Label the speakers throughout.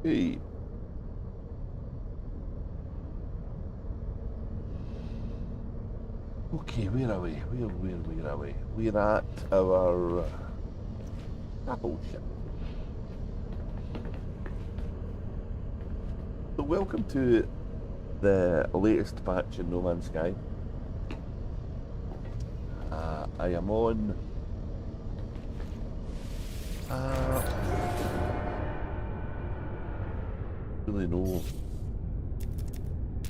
Speaker 1: Hey. Okay, where are we? Where are we? We're at our Apple ship. So welcome to the latest patch in No Man's Sky. I am on really know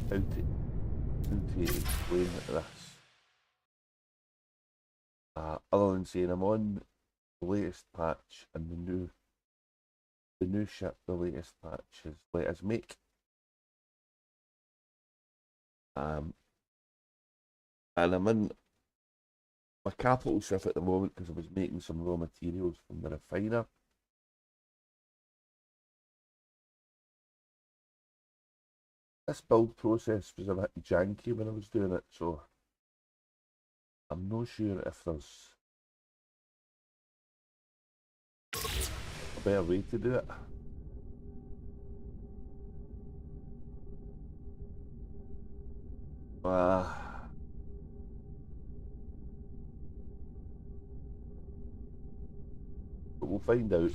Speaker 1: how to explain this. Other than saying I'm on the latest patch and the new ship the latest patch has let us make. And I'm in my capital ship at the moment because I was making some raw materials from the refiner. This build process was a bit janky when I was doing it, so I'm not sure if there's a better way to do it. But we'll find out.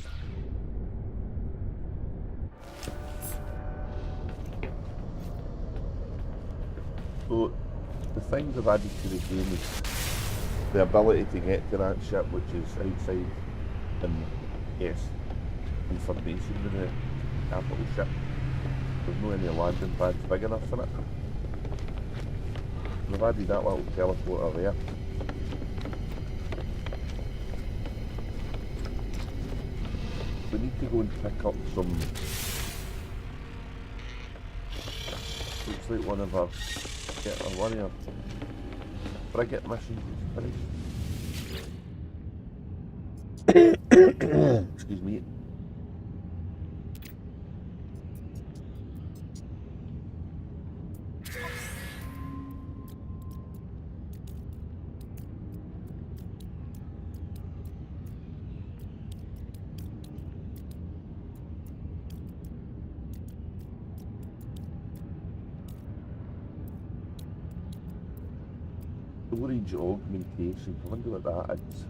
Speaker 1: So the things I've added to the game is the ability to get to that ship, which is outside, and yes, information with the capital ship. There's no any landing pads big enough for it. I've added that little teleporter there. We need to go and pick up some. Looks like one of our frigate missions is finished. Excuse me. Storage augmentation, I wonder what that is.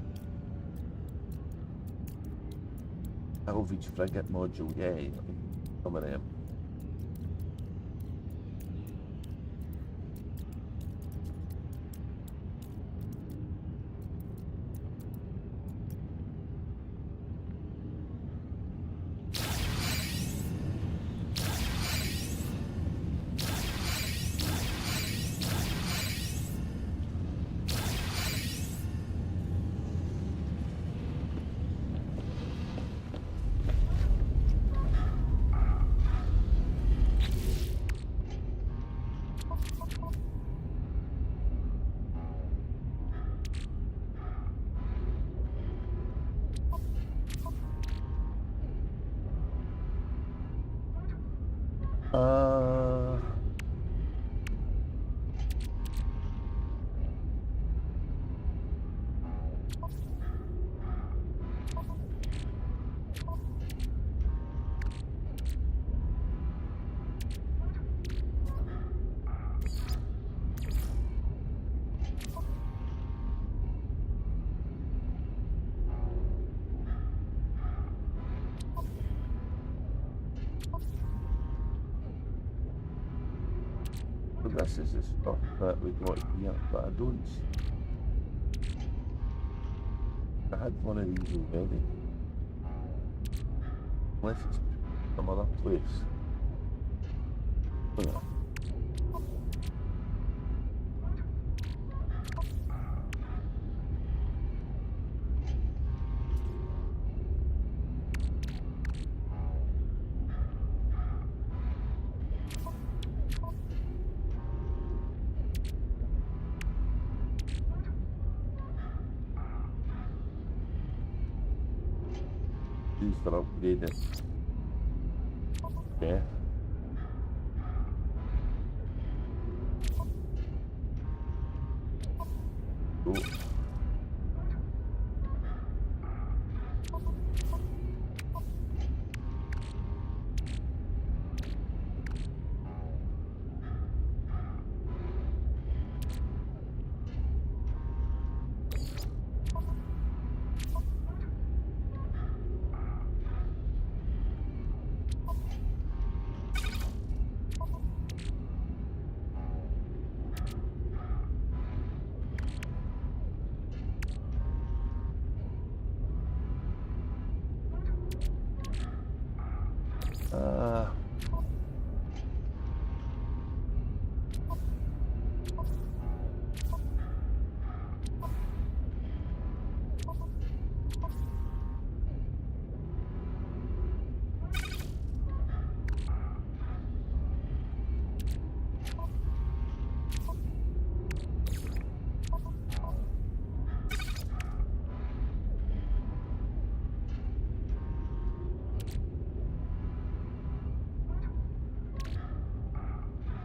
Speaker 1: Salvage frigate module, yeah, some of them. This is the stuff that we got here, but I don't. I had one of these already. Unless it's some other place. Oh, yeah. These are upgraded. Okay. Cool. Uh,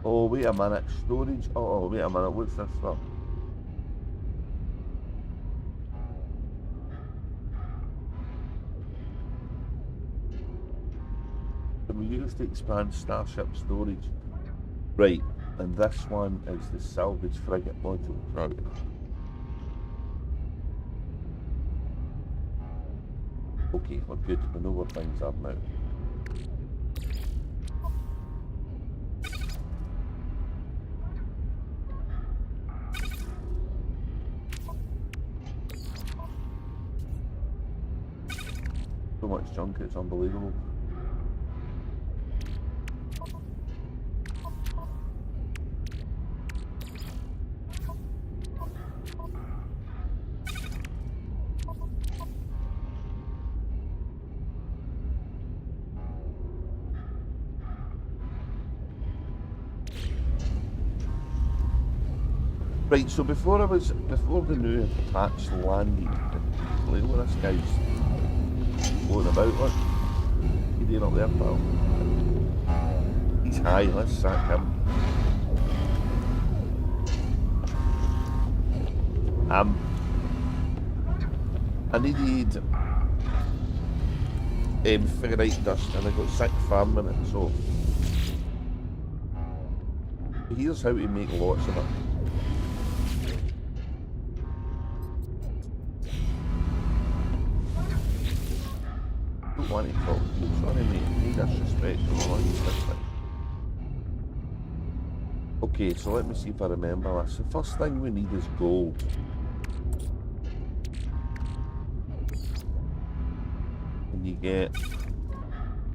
Speaker 1: oh, wait a minute. Storage. Oh, wait a minute. What's this for? Can we use to expand Starship storage? Right. And this one is the salvage frigate module. Right. Okay, we're good. We know where things are now. So much junk, it's unbelievable. Right, so before the new patch landed, look what this guy's floating about. Look, you doing up there, pal? He's high. Let's sack him. I needed ferrite dust, and I got 6 farming it. So here's how to make lots of it. Don't want to talk to you. Sorry, mate. No disrespect. Okay, so let me see if I remember this. The first thing we need is gold. And you get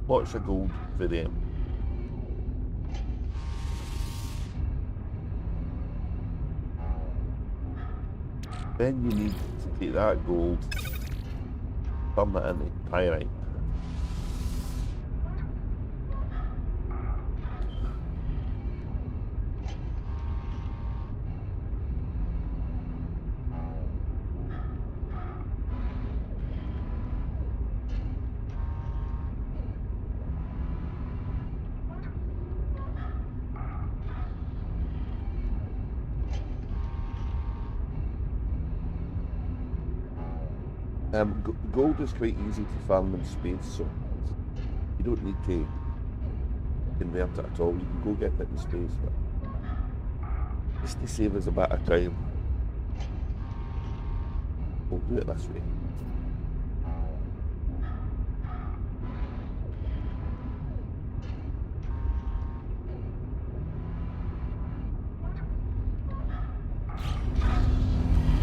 Speaker 1: lots of gold for them. Then you need to take that gold, turn it into pyrite. Gold is quite easy to farm in space, so you don't need to convert it at all. You can go get it in space, but just to save us a bit of time, we'll do it this way.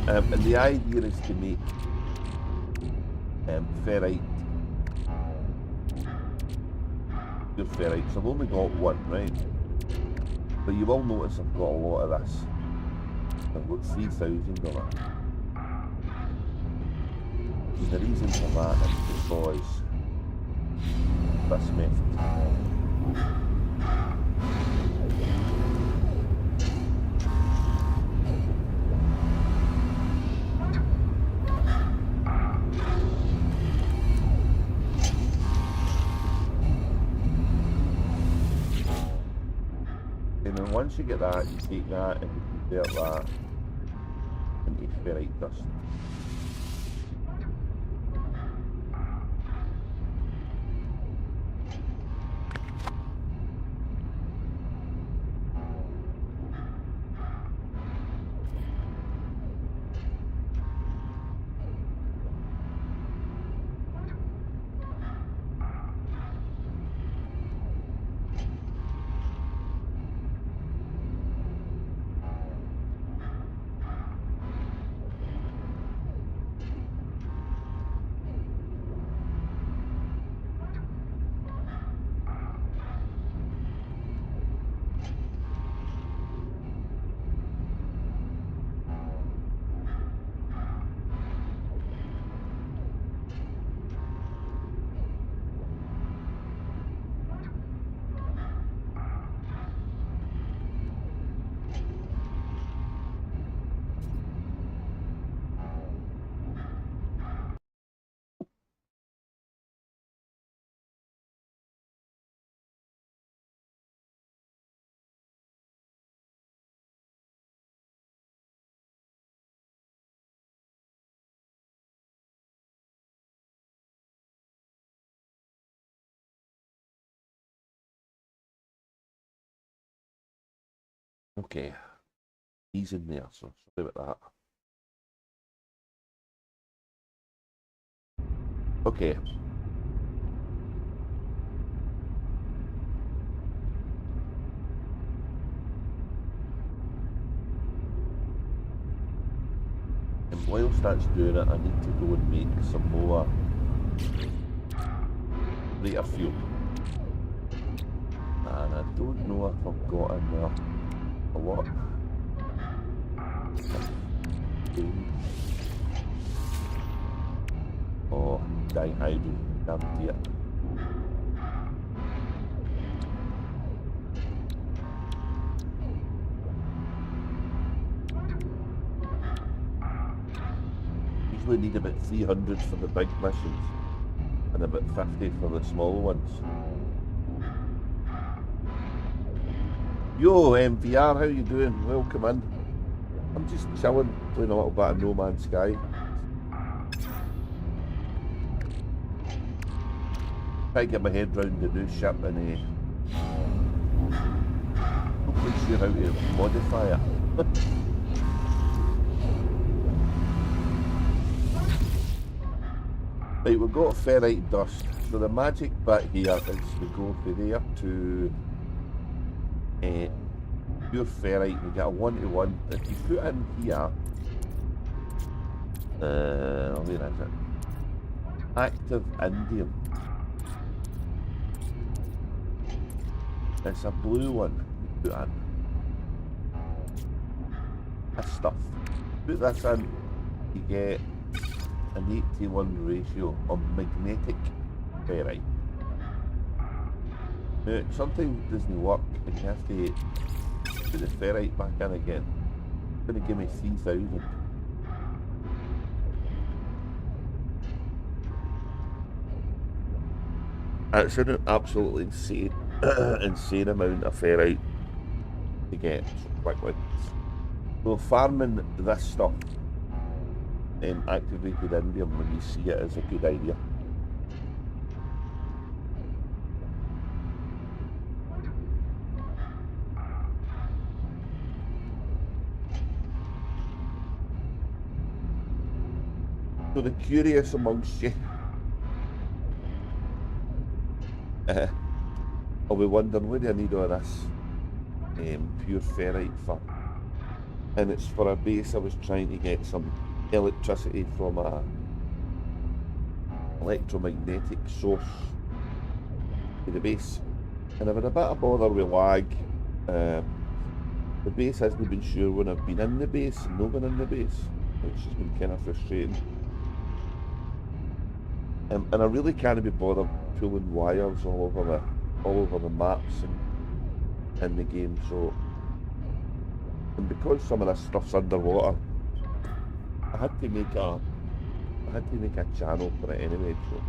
Speaker 1: And the idea is to make ferrite. Good ferrite. So I've only got one, right? But you will notice I've got a lot of this. I've got 3,000 of it. And the reason for that is because this method. And once you get that, you take that and you convert that into ferrite dust. Okay, he's in there, so sorry about that. Okay. And whilst that's doing it, I need to go and make some more rate of fuel. And I don't know if I've got in there a lot. Oh, dihydrogen, damn it. Usually need about 300 for the big missions and about 50 for the small ones. Yo, MVR, how you doing? Welcome in. I'm just chilling, playing a little bit of No Man's Sky. Try to get my head round the new ship and not quite sure how to modify it. Right, we've got ferrite dust. So the magic bit here is we go from there to pure ferrite. We get a 1-to-1. If you put in here, where is it? Active indium. It's a blue one you put in. This stuff. Put this in, you get an 8-to-1 ratio of magnetic ferrite. Now, sometimes it doesn't work and you have to put the ferrite back in again. It's going to give me 3,000. It's an absolutely insane, insane amount of ferrite to get so quickly. So farming this stuff, activated indium, when you see it, is a good idea. So the curious amongst you I'll be wondering, what do I need all this pure ferrite for? And it's for a base. I was trying to get some electricity from a electromagnetic source to the base, and I've had a bit of bother with lag. The base hasn't been sure when I've been in the base and not been in the base, which has been kind of frustrating. And I really can't be bothered pulling wires all over the maps and in the game. So, and because some of this stuff's underwater, I had to make a channel for it anyway. So,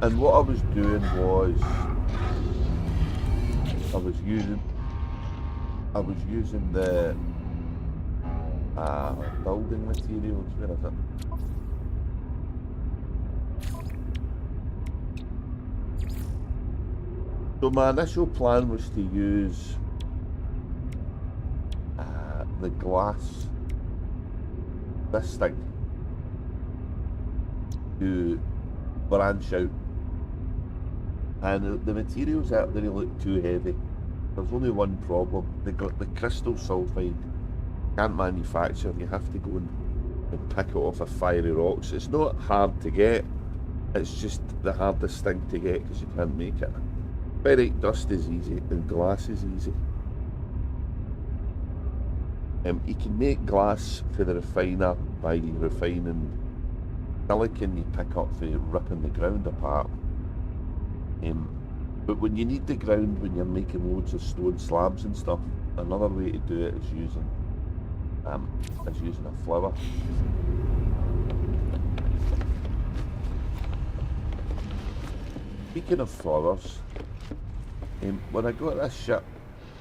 Speaker 1: and what I was doing was I was using the building materials. Where is it? So my initial plan was to use the glass, this thing, to branch out. And the materials out there look too heavy. There's only one problem. The crystal sulfide can't manufacture. You have to go and pick it off of fiery rocks. It's not hard to get. It's just the hardest thing to get because you can't make it. Ferrite dust is easy and glass is easy. You can make glass for the refiner by refining silicon you pick up for ripping the ground apart. But when you need the ground, when you're making loads of stone slabs and stuff, another way to do it is using a flour. Speaking of flowers, when I got this ship,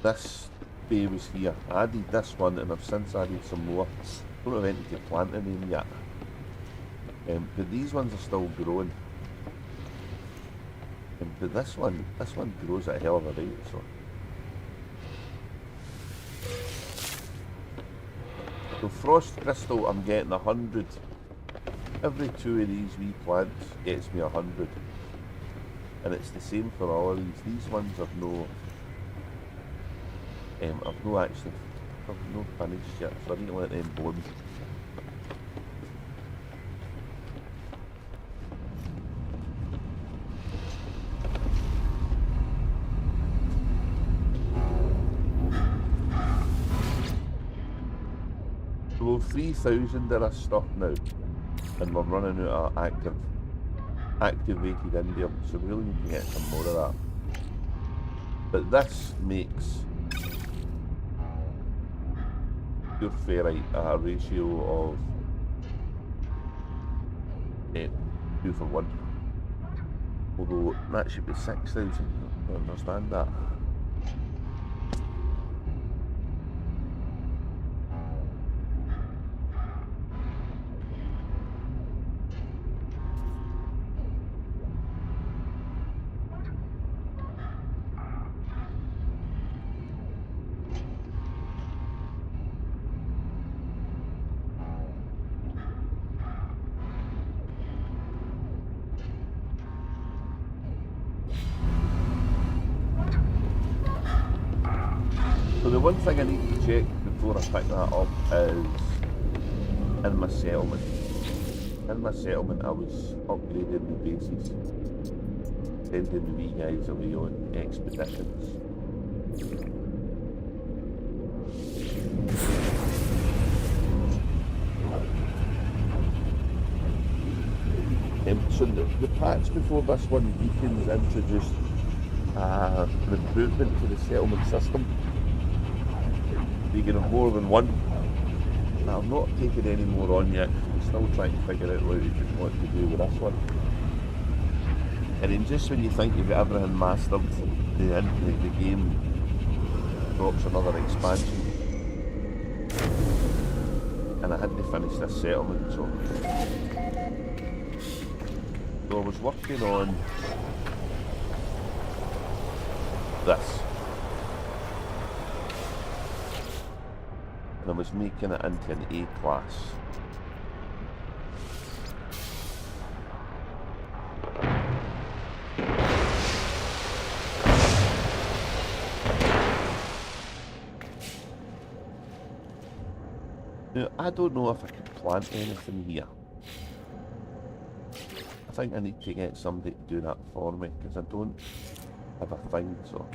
Speaker 1: this bay was here. I added this one and I've since added some more. I don't have anything to plant in them yet. But these ones are still growing. But this one grows at a hell of a rate, so. So Frost Crystal, I'm getting 100. Every 2 of these wee plants gets me 100. And it's the same for all of these. These ones have no, I've no finished yet, so I need to let them bloom. So we've 3,000 of this stuff now, and we're running out of activated indium, so we really need to get some more of that. But this makes pure ferrite a ratio of 2 for 1. Although that should be 6,000, I don't understand that. So the one thing I need to check before I pick that up is in my settlement. In my settlement I was upgrading the bases, sending the wee guys away on expeditions. So the patch before this one, Beacons introduced an improvement to the settlement system. You can have more than one. Now, I've not taken any more on yet. I'm still trying to figure out what to do with this one. And then just when you think you've got everything mastered, the game drops another expansion. And I had to finish this settlement, so I was working on this. And I was making it into an A class. Now, I don't know if I could plant anything here. I think I need to get somebody to do that for me, because I don't have a thing, so.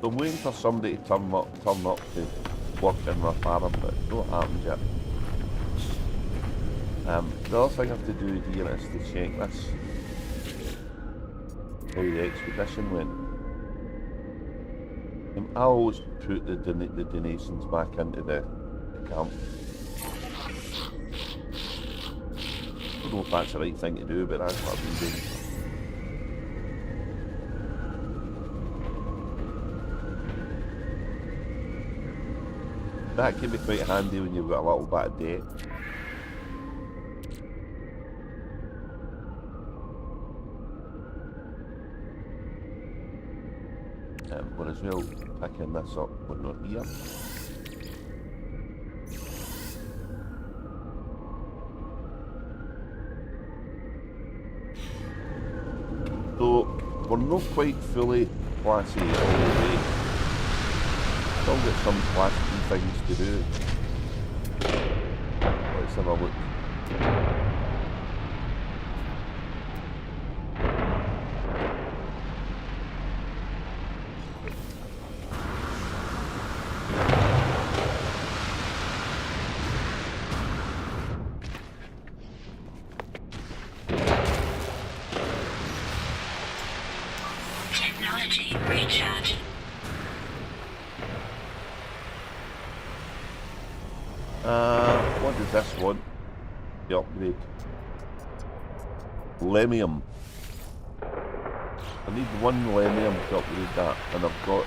Speaker 1: So I'm waiting for somebody to turn up to work in my farm, but it's not happened yet. The other thing I have to do here is to check this, how the expedition went. I always put the donations back into the camp. I don't know if that's the right thing to do, but that's what I've been doing. That can be quite handy when you've got a little bit of debt. We're as well picking this up when we're here. So we're not quite fully classy all the way. Still got some classy things to do. Let's have a look.
Speaker 2: Technology recharge.
Speaker 1: What does this want? The upgrade. Lemium. I need one millennium to upgrade that, and I've got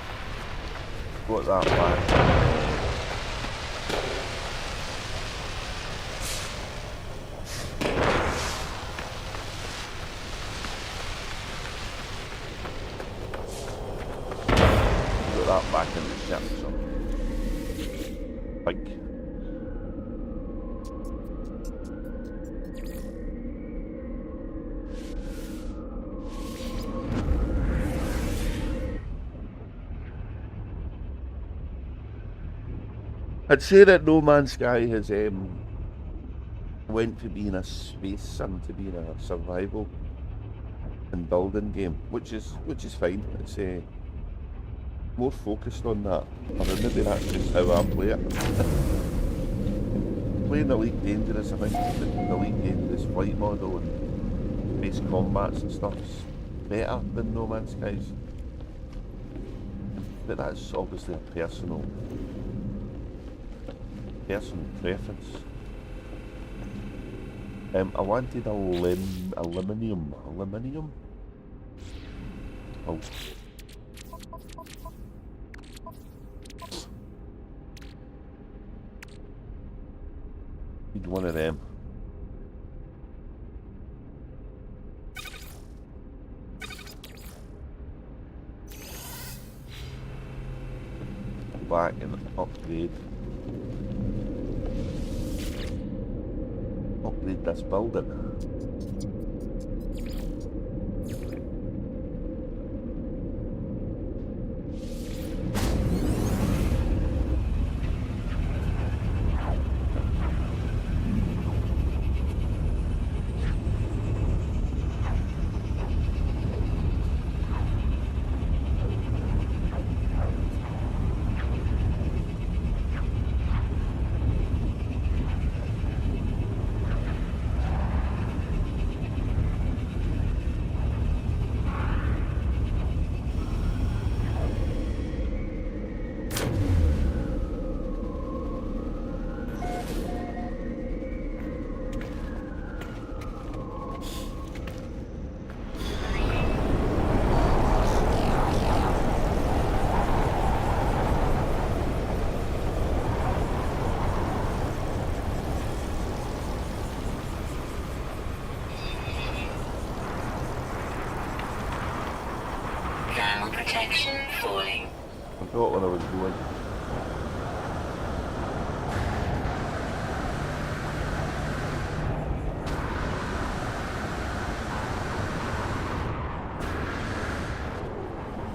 Speaker 1: that back. Got that back in the ship, so think. I'd say that No Man's Sky has went to being a space sim to being a survival and building game, which is fine. It's more focused on that, or maybe that's just how I play it. Playing Elite Dangerous, I think the Elite Dangerous flight model and base combats and stuff's better than No Man's Sky's, but that's obviously a personal preference. I wanted aluminium. Oh. Need one of them. Go back and upgrade this building.
Speaker 2: Protection falling.
Speaker 1: I thought when I was going.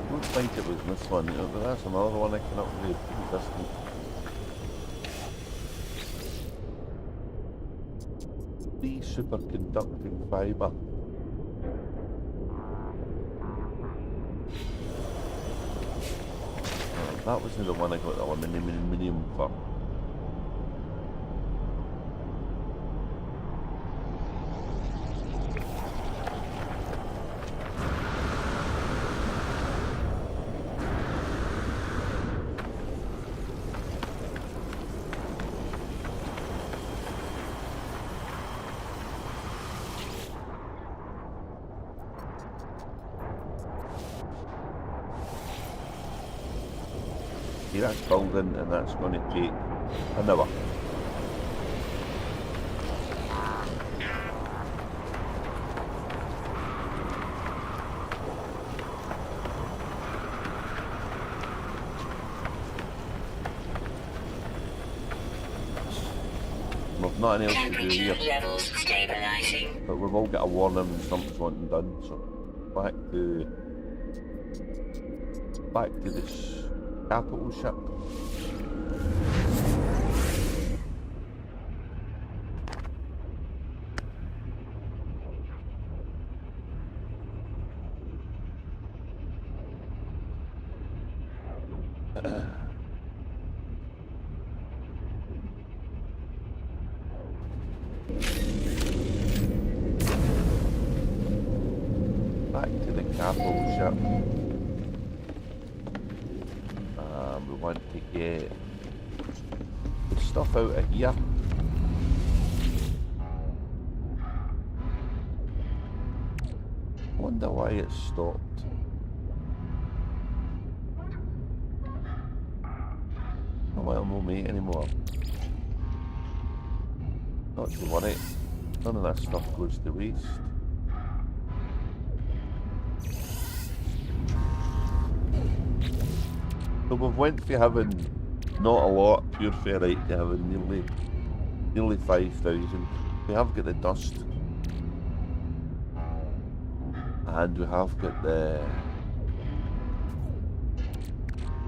Speaker 1: I don't think it was this one, but that's another one I can upgrade pretty distant. The superconducting fibre. That wasn't the one I got the aluminium for. See, that's building, and that's going to take an hour. We've nothing else to do here,
Speaker 2: Levels stabilizing.
Speaker 1: but we've all got a warning when something's wanting done. So back to this capital ship. Back to the capital ship. We want to get the stuff out of here. wonder why it stopped. I don't want to mate anymore. Not to worry. None of that stuff goes to waste. So we've went from having not a lot pure ferrite to having nearly 5,000. We have got the dust. And we have got the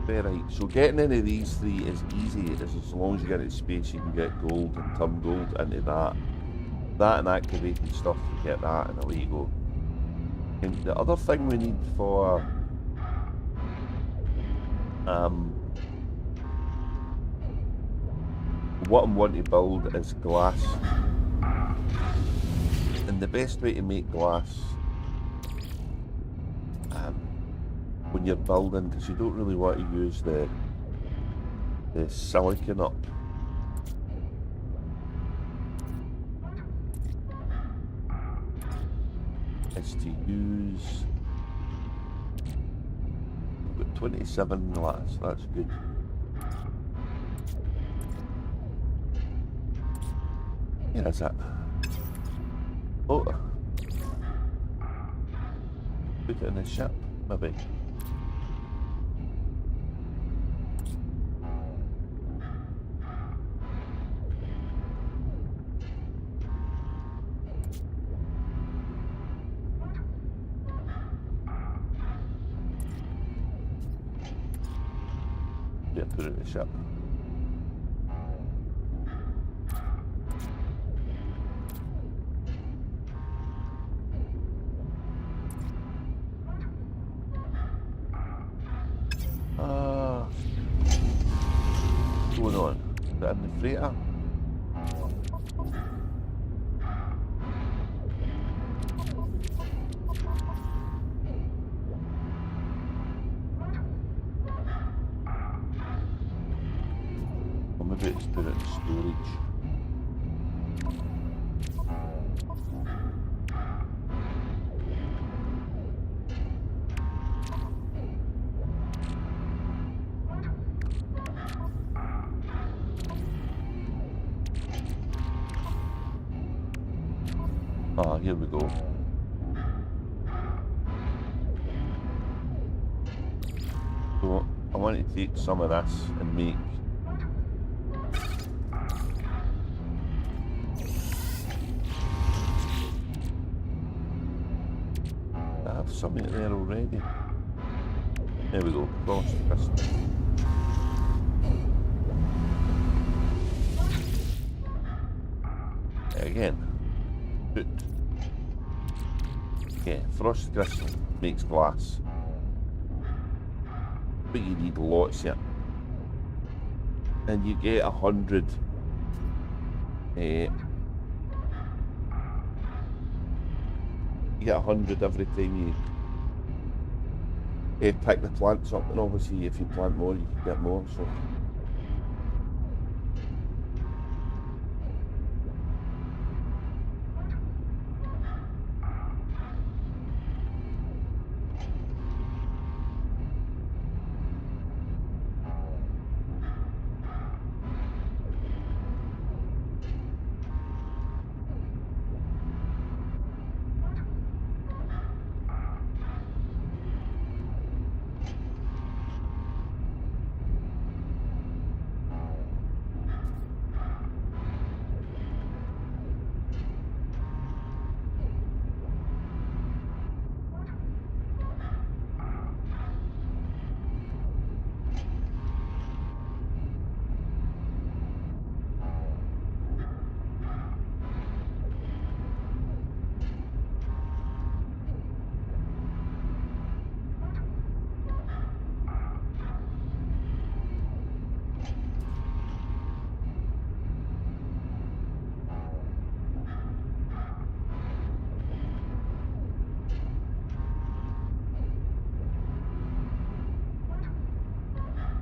Speaker 1: ferrite. So getting any of these three is easy, as long as you get it space you can get gold and turn gold into that. That and activating stuff to get that, and away you go. And the other thing we need for what I'm wanting to build is glass. And the best way to make glass when you're building, because you don't really want to use the silicon up. Is to use, we've got 27 glass, that's good. Yeah, is that? Oh, put it in the ship, maybe. Yeah, put it in the ship. What's going on? Is that in the freighter? Or maybe it's put it in storage. Ah, here we go. So I want to take some of this and make I have something there already. There we go, frost crystal. Again. Put. Yeah, frost crystal makes glass. But you need lots of it. And you get 100 you get 100 every time you pick the plants up, and obviously if you plant more you can get more, so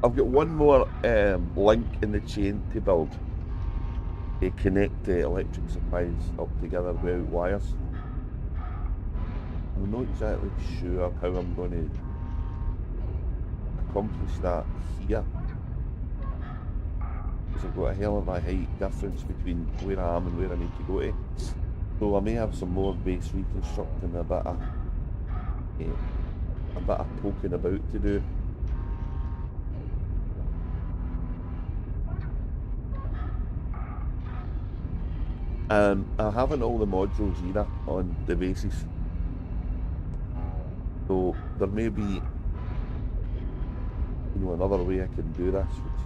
Speaker 1: I've got one more link in the chain to build. To connect the electric supplies up together without wires. I'm not exactly sure how I'm going to accomplish that here. Because I've got a hell of a height difference between where I am and where I need to go to. So I may have some more base reconstructing, a bit of poking about to do. I haven't all the modules either on the bases. So there may be, you know, another way I can do this, which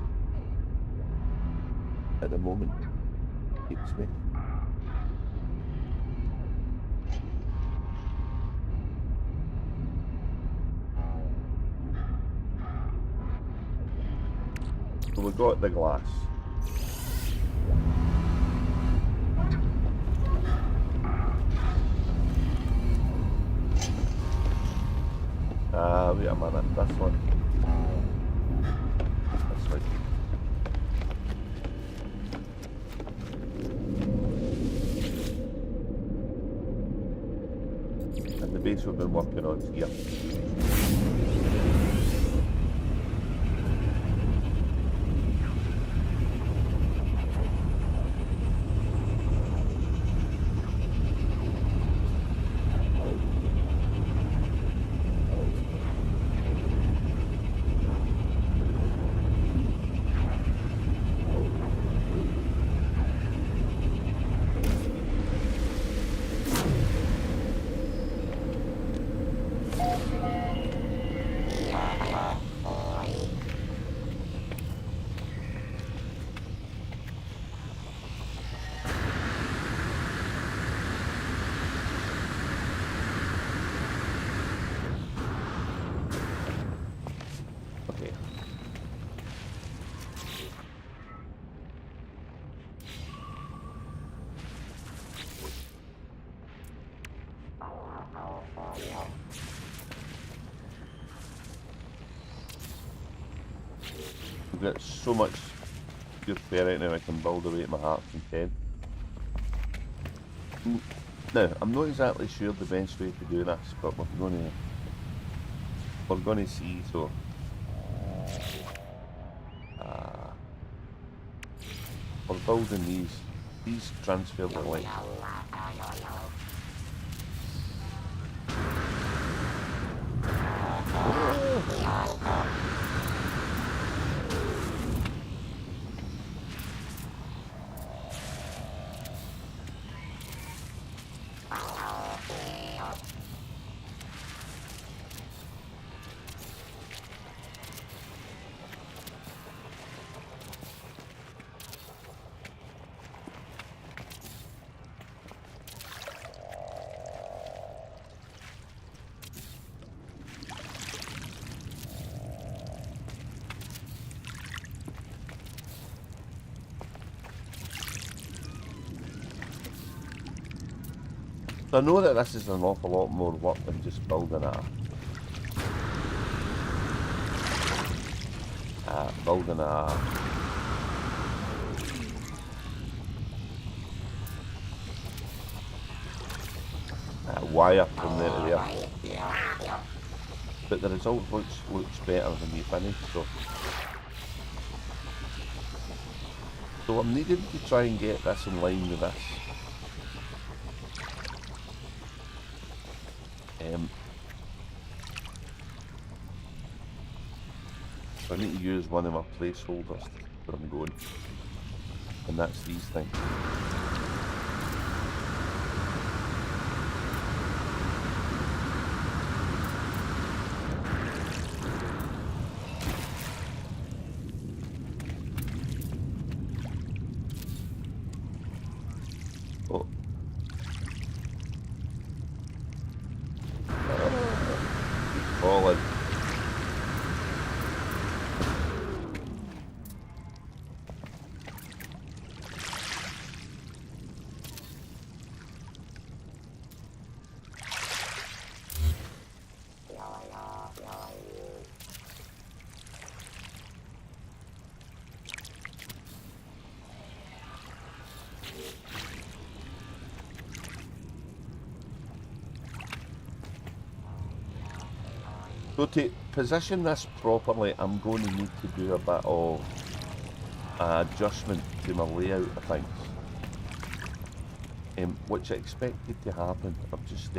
Speaker 1: at the moment keeps me. So we got the glass. Wait a minute, this one. This way. And the base we've been working on here. I've got so much good fare right now I can build away at my heart's content. Now, I'm not exactly sure the best way to do this, but we're gonna see. So we're building these transfer the light. So I know that this is an awful lot more work than just building a wire from there to there. But the result looks better when you finish. So I'm needing to try and get this in line with this. So I need to use one of my placeholders where I'm going, and that's these things. Oh. Falling. So to position this properly, I'm going to need to do a bit of adjustment to my layout of things. Which I expected to happen. I've just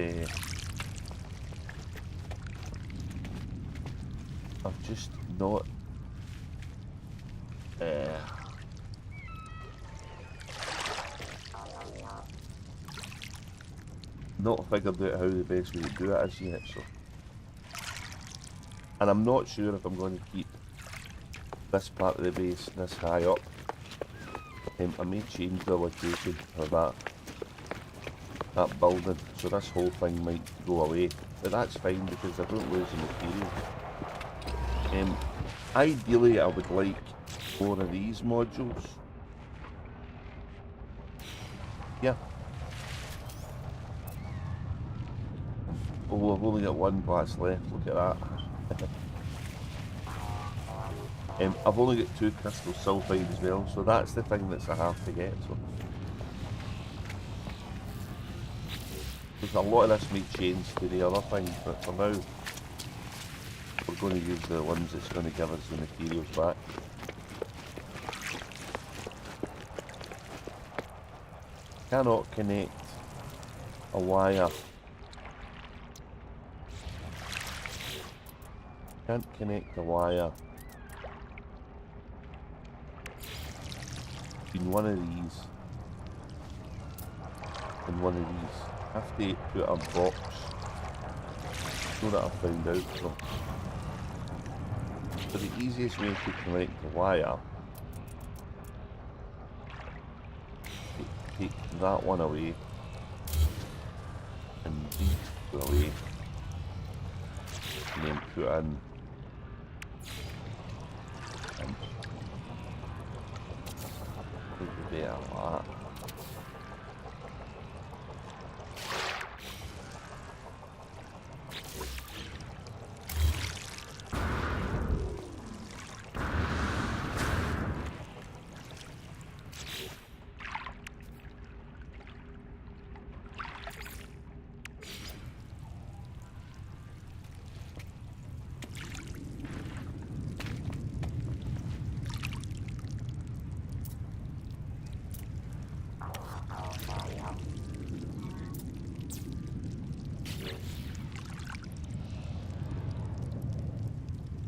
Speaker 1: not figured out how the best way to do it is yet, so. And I'm not sure if I'm going to keep this part of the base this high up. I may change the location of that building, so this whole thing might go away, but that's fine because I don't lose the material. Ideally I would like more of these modules. Yeah. Oh, I've only got one glass left, look at that. I've only got 2 crystal sulfide as well, so that's the thing that I have to get. So because a lot of this may change to the other things, but for now we're going to use the ones that's going to give us the materials back. Cannot connect a wire. Can't connect a wire between one of these and one of these. I have to put a box. So that I found out from. So the easiest way to connect the wire, take that one away and these two away, and then put in a bit of that.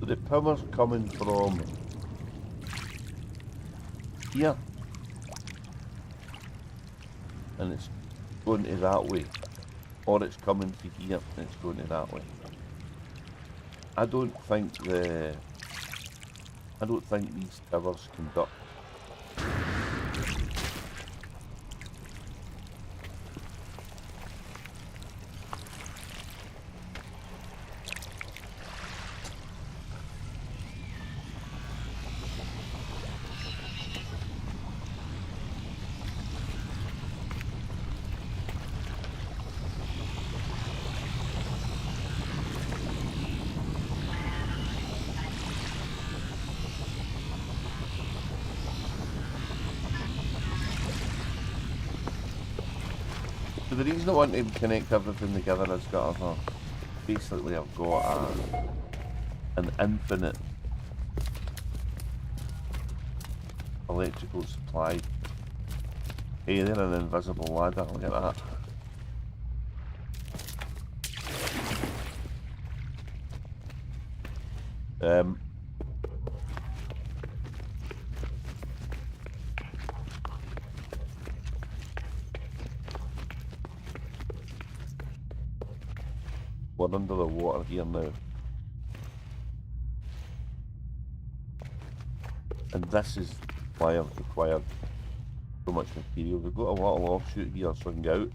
Speaker 1: So the power's coming from here and it's going to that way, or it's coming to here and it's going to that way. I don't think these towers conduct. So the reason I want to connect everything together is basically I've got an infinite electrical supply. Hey, they're an invisible ladder, look at that. We're under the water here now. And this is why I've required so much material. We've got a little offshoot here so I can get out.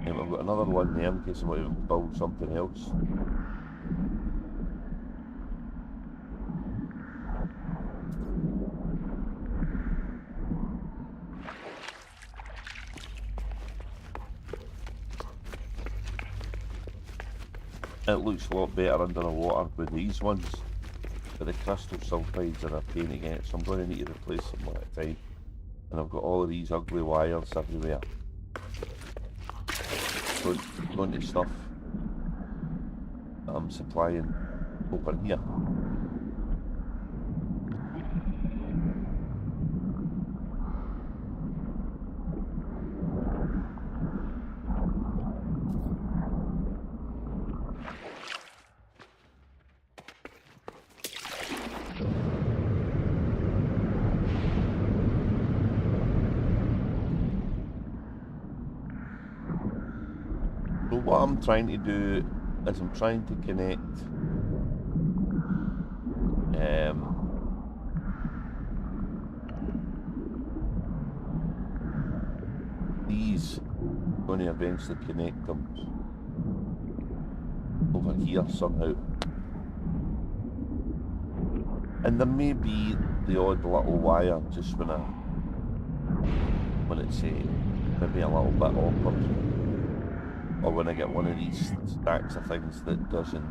Speaker 1: And I've got another one there in case I want to build something else. It looks a lot better under the water with these ones, but the crystal sulfides are a pain to get, so I'm going to need to replace them one at a time. And I've got all of these ugly wires everywhere. going to stuff that I'm supplying over here. So what I'm trying to do is I'm trying to connect these, going to eventually connect them over here somehow. And there may be the odd little wire just when it's maybe a little bit awkward, or when I get one of these stacks of things that doesn't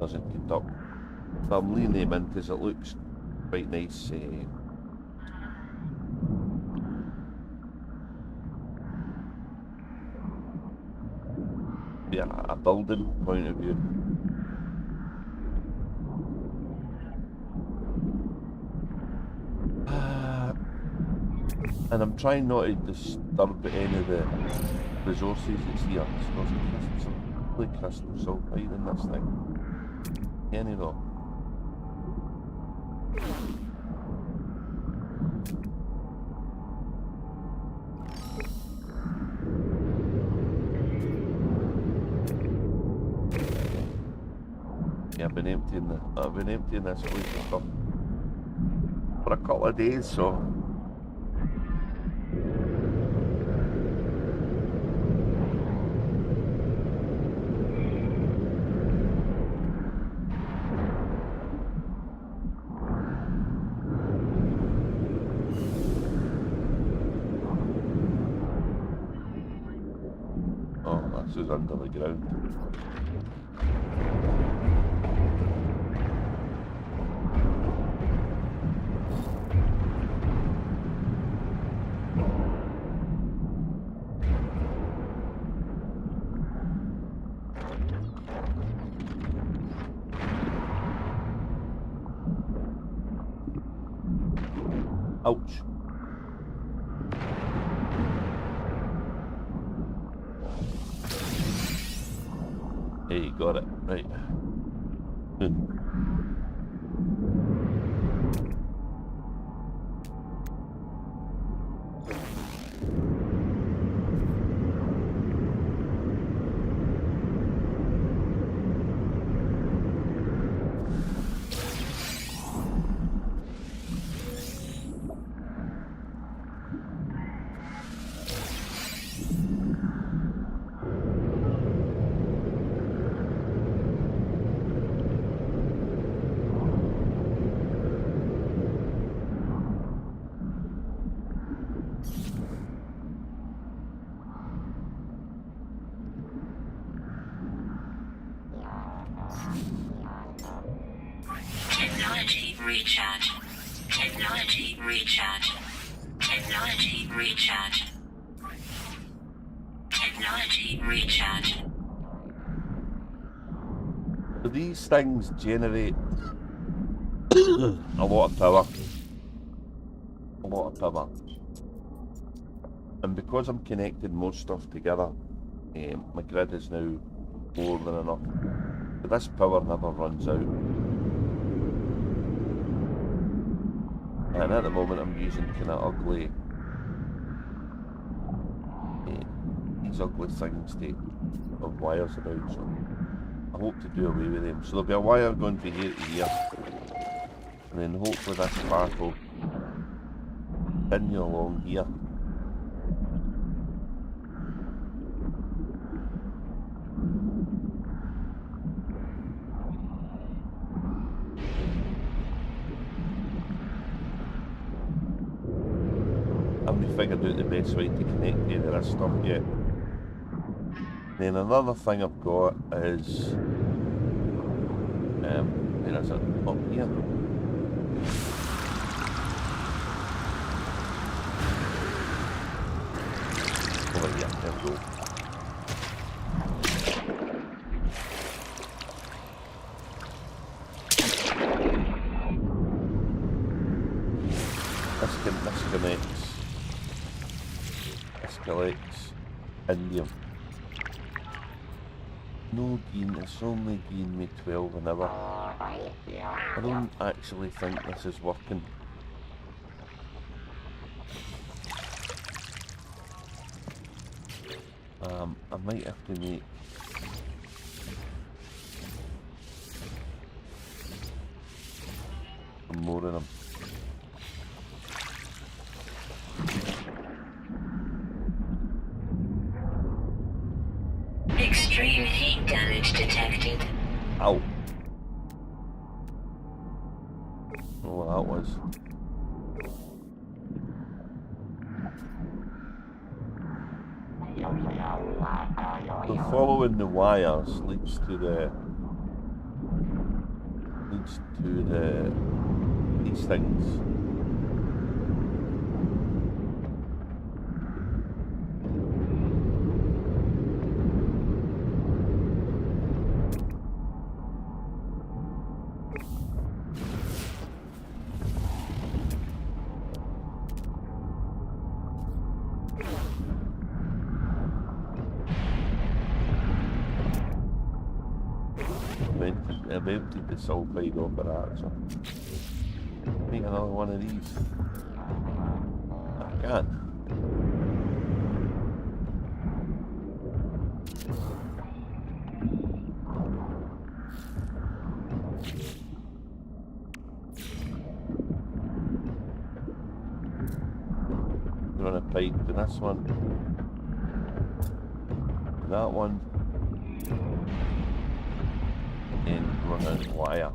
Speaker 1: conduct. But I'm leaving them in because it looks quite nice. Yeah, a building point of view. And I'm trying not to disturb any of the resources that's here. There's some crystal sulfide in this thing. Any though. Yeah, I've been emptying this place and stuff for a couple of days, so this is under the ground. Ouch. Hey, you got it. Right.
Speaker 2: Technology recharge. Technology recharge. Technology recharge. Technology recharge.
Speaker 1: So these things generate a lot of power. And because I'm connecting more stuff together, my grid is now more than enough. But this power never runs out. And at the moment I'm using kind of ugly, these ugly things of wires about, so I hope to do away with them. So there'll be a wire going from here to here, and then hopefully this path will continue along here. I haven't figured out the best way to connect any of this stuff yet. Then another thing I've got is, where is it? Up here. Over here, there we go. This collects indium. No gain, it's only gain me 12 an hour. I don't actually think this is working. I might have to make more of them.
Speaker 2: Extreme heat damage detected.
Speaker 1: Ow. Oh, that was. So following the wires leads to these things. I've emptied the sulfide off of that, so make another one of these. I can. Run a pipe to this one, to that one, and run a wire.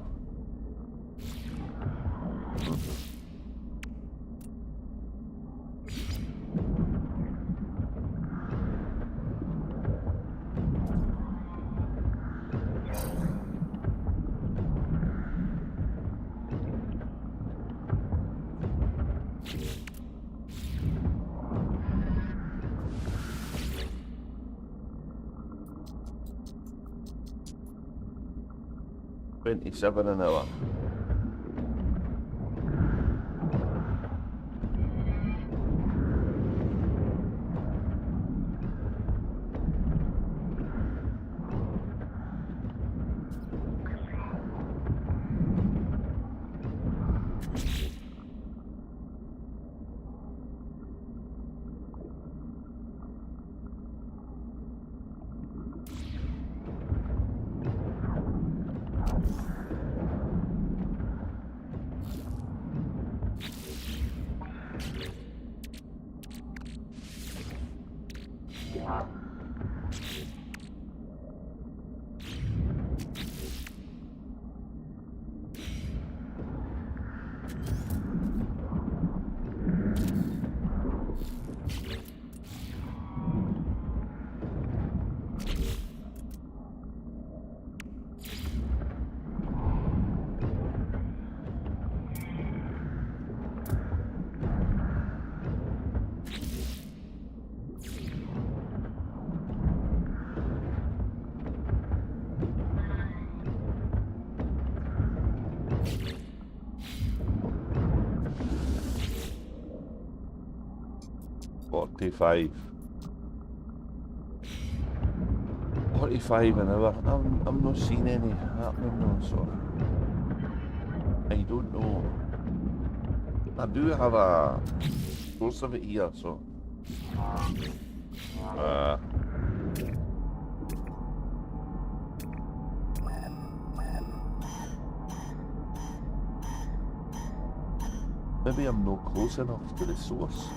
Speaker 1: $27 an hour. $45 an hour. I'm not seeing any happening though, so I don't know. I do have a source of it here, so maybe I'm not close enough to the source.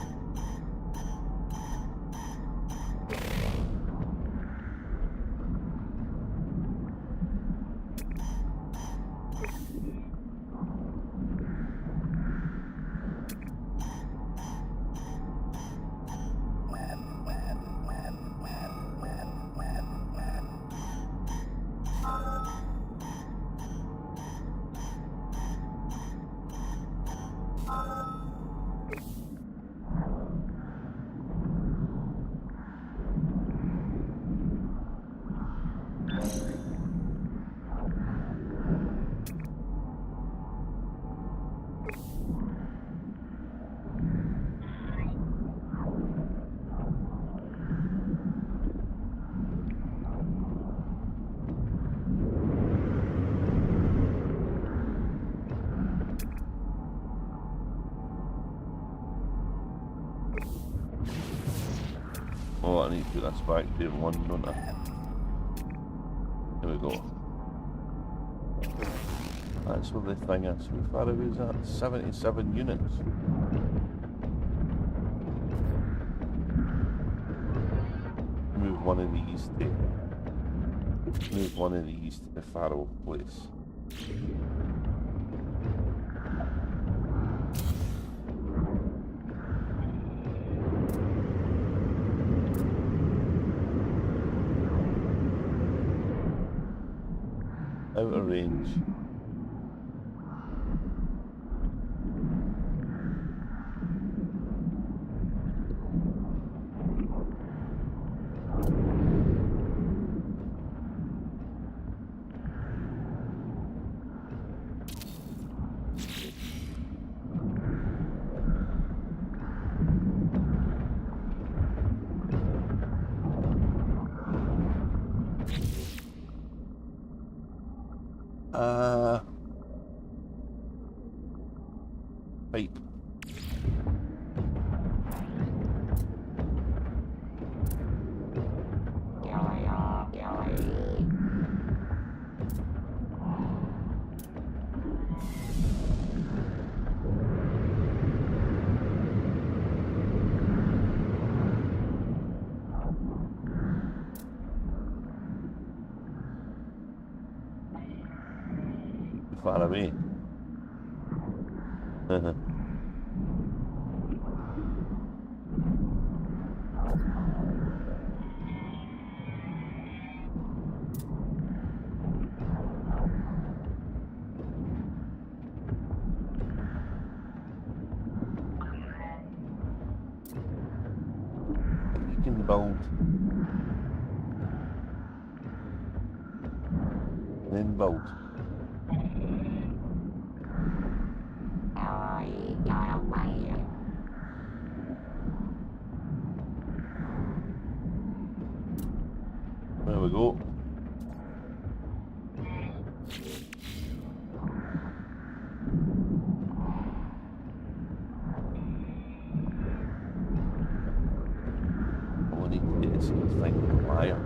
Speaker 1: Oh, I need to put this back to 1, don't I? Here we go. That's where the thing is. How far away is that? 77 units. Move one of these to the Faro place. Out of range. Pipe. Far away. You can build, then build. There we go. I need to get this thing higher.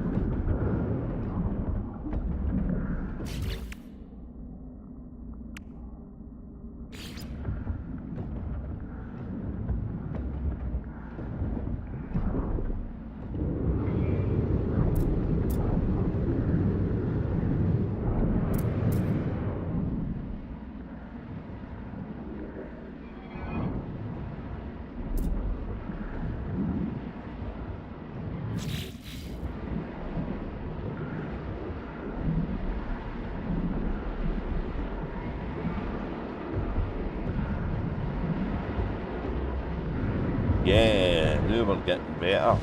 Speaker 1: Yeah, now we're getting better.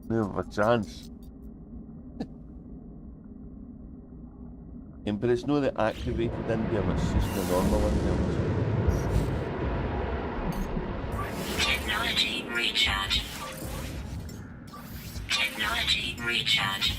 Speaker 1: Now we have a chance. But it's not the activated Indium, it's just the normal Indium.
Speaker 2: Technology recharge. Technology recharge.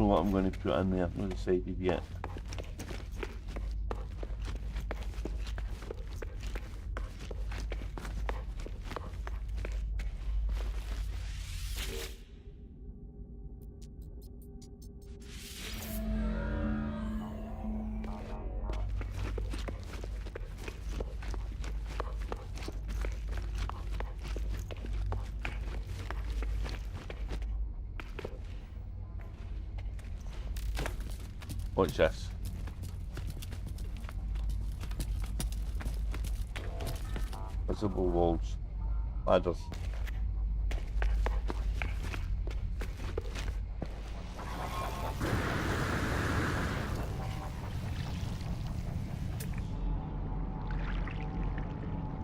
Speaker 1: know what I'm going to put in there. I've not decided yet. Watch this. Visible walls, ladders.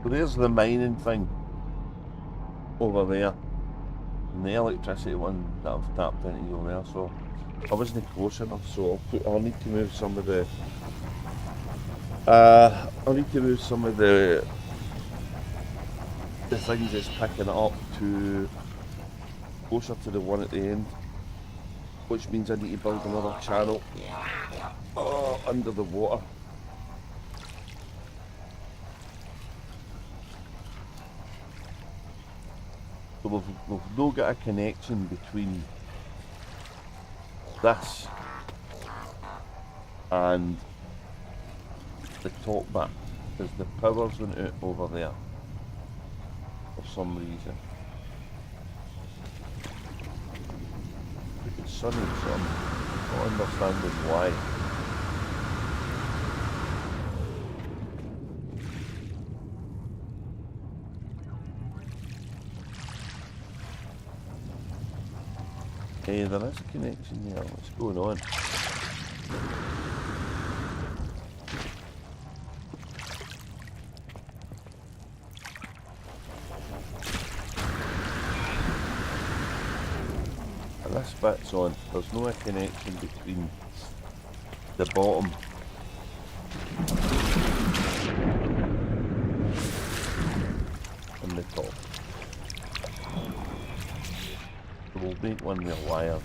Speaker 1: So there's the mining thing over there, and the electricity one that I've tapped into over there. So I wasn't close enough, so I'll need to move some of the things that's picking it up to closer to the one at the end, which means I need to build another channel under the water. So we've not got a connection between this and the top bit, because the power's went out over there for some reason. It's sunny, so I'm not understanding why. Hey, there is a connection there. What's going on? And this bit's on. There's no connection between the bottom and the top. We'll make one with wires.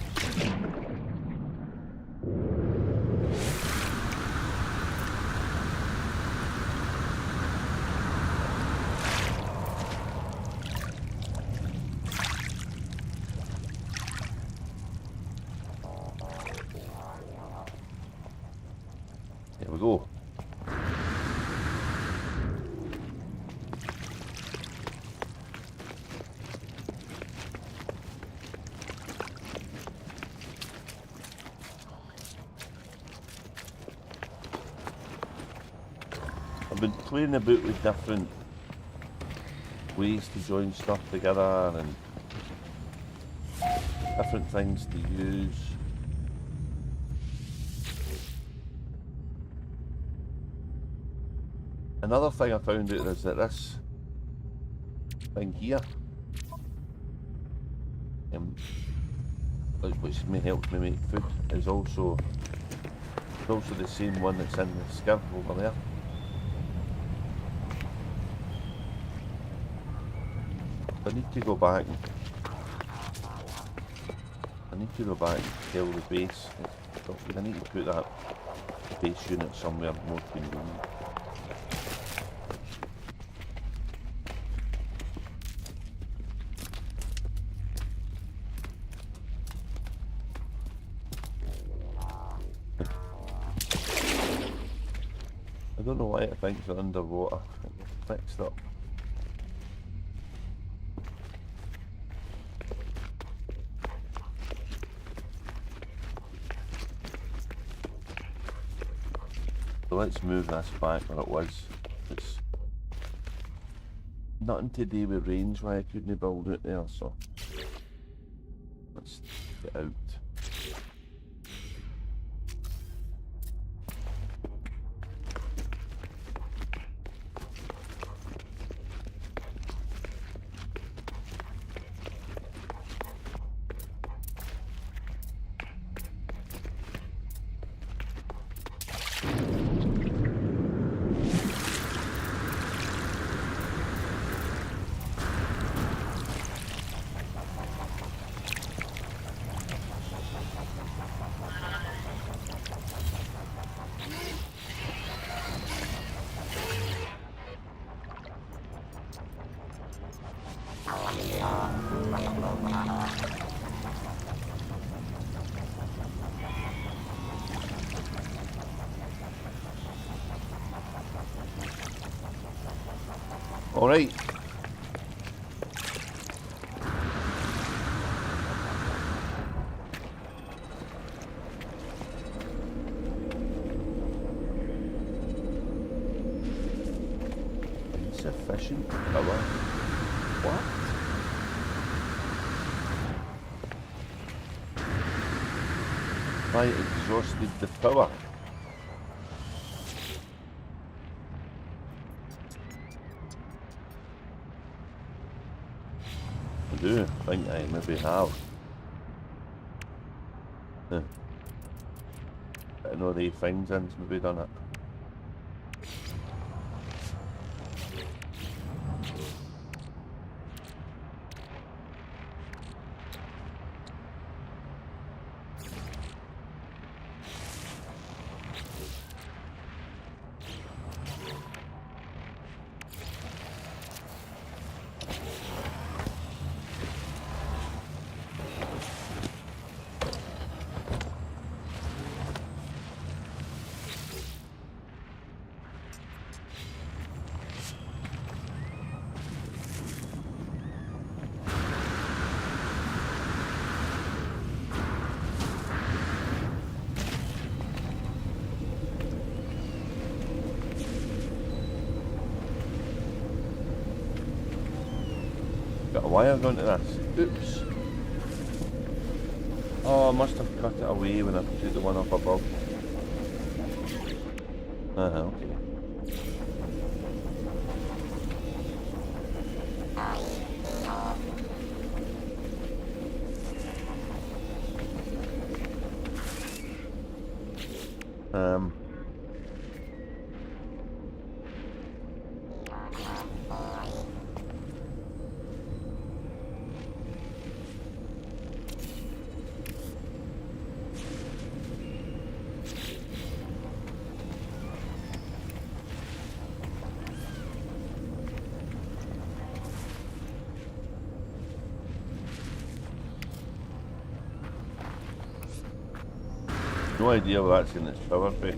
Speaker 1: There we go. I've been playing about with different ways to join stuff together and different things to use. Another thing I found out is that this thing here, which helps me make food, is also the same one that's in the skirt over there. I need to go back and kill the base. I need to put that base unit somewhere more convenient. I don't know why it thinks they're underwater. It's fixed up. So let's move this back where it was. It's nothing to do with range why I couldn't build it there, so let's get out. Alright. Insufficient power. What? I exhausted the power. I do think I maybe have. I know the things and maybe done it. Got a wire going to this. Oops. Oh, I must have cut it away when I put the one up above. Okay. No idea what that's in its power bay.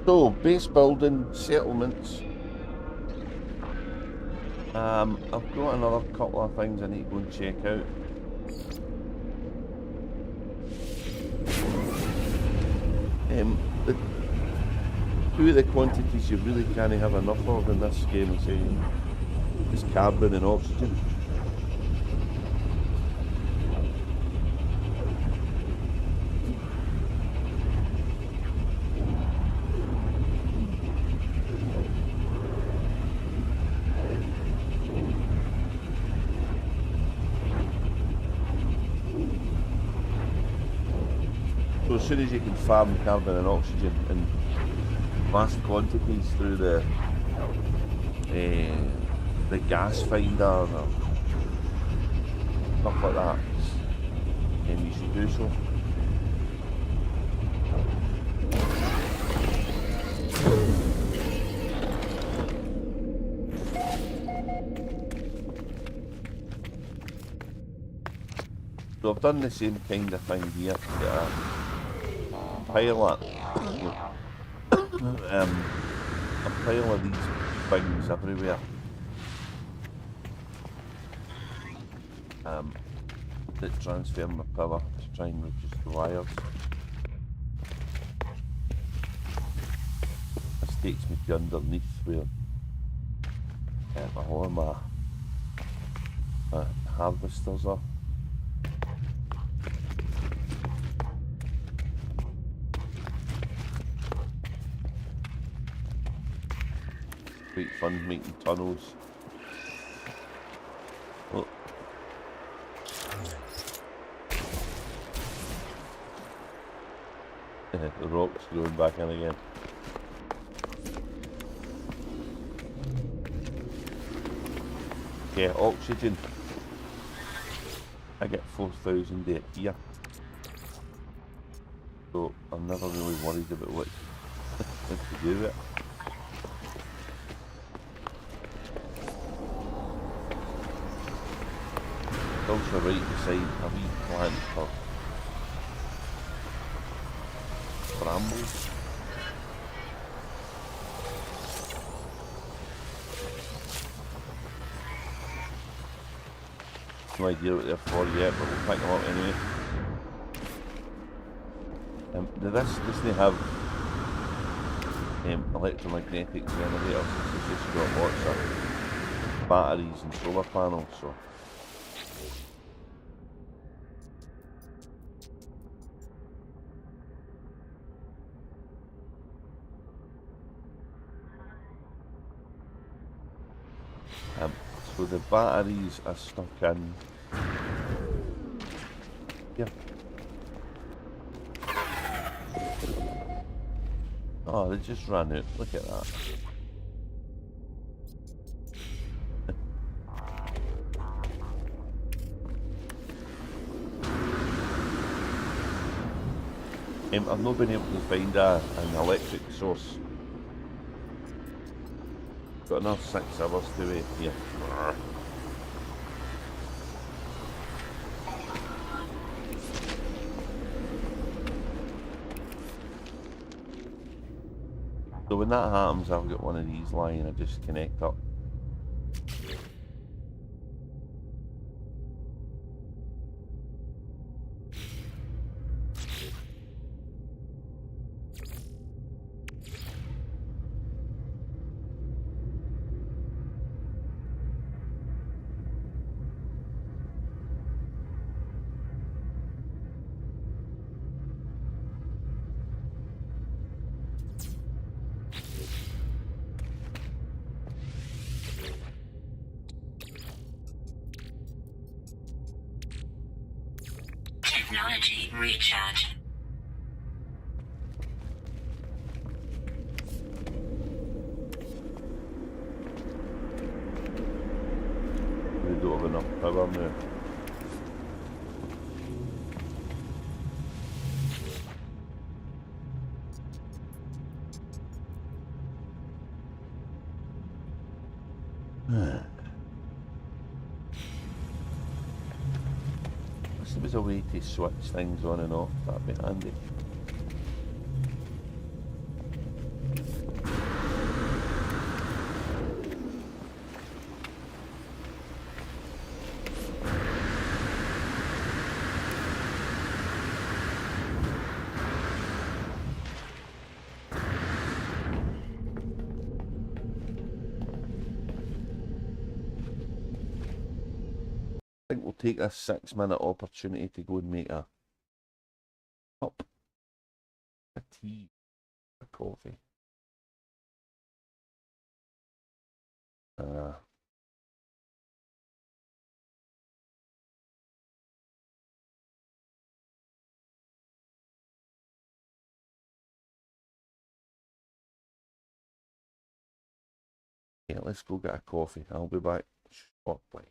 Speaker 1: So, base building, settlements. I've got another couple of things I need to go and check out. Two of the quantities you really can't have enough of in this game is carbon and oxygen. So as soon as you can farm carbon and oxygen in vast quantities through the gas finder or stuff like that, then you should do so. So I've done the same kind of thing here to get a pilot. A pile of these things everywhere. That transfer my power to try and reduce the wires. This takes me to underneath where all of my harvesters are. Quite fun making tunnels. Oh. The rocks going back in again. Yeah, oxygen. I get 4,000 a year. So I'm never really worried about what to do with it. It's also right beside a wee plant for brambles. No idea what they're for yet, but we'll pick them up anyway. This doesn't have electromagnetic generators, it's just got lots of batteries and solar panels, so so the batteries are stuck in here. Oh, they just ran out. Look at that. I've not been able to find an electric source. Got another 6 hours to wait here. So when that happens, I've got one of these lying, I just connect up.
Speaker 2: Technology recharge.
Speaker 1: We don't have enough power now. If there was a way to switch things on and off, that'd be handy. I think we'll take a 6-minute opportunity to go and make a cup of tea, a coffee. Yeah, let's go get a coffee. I'll be back shortly.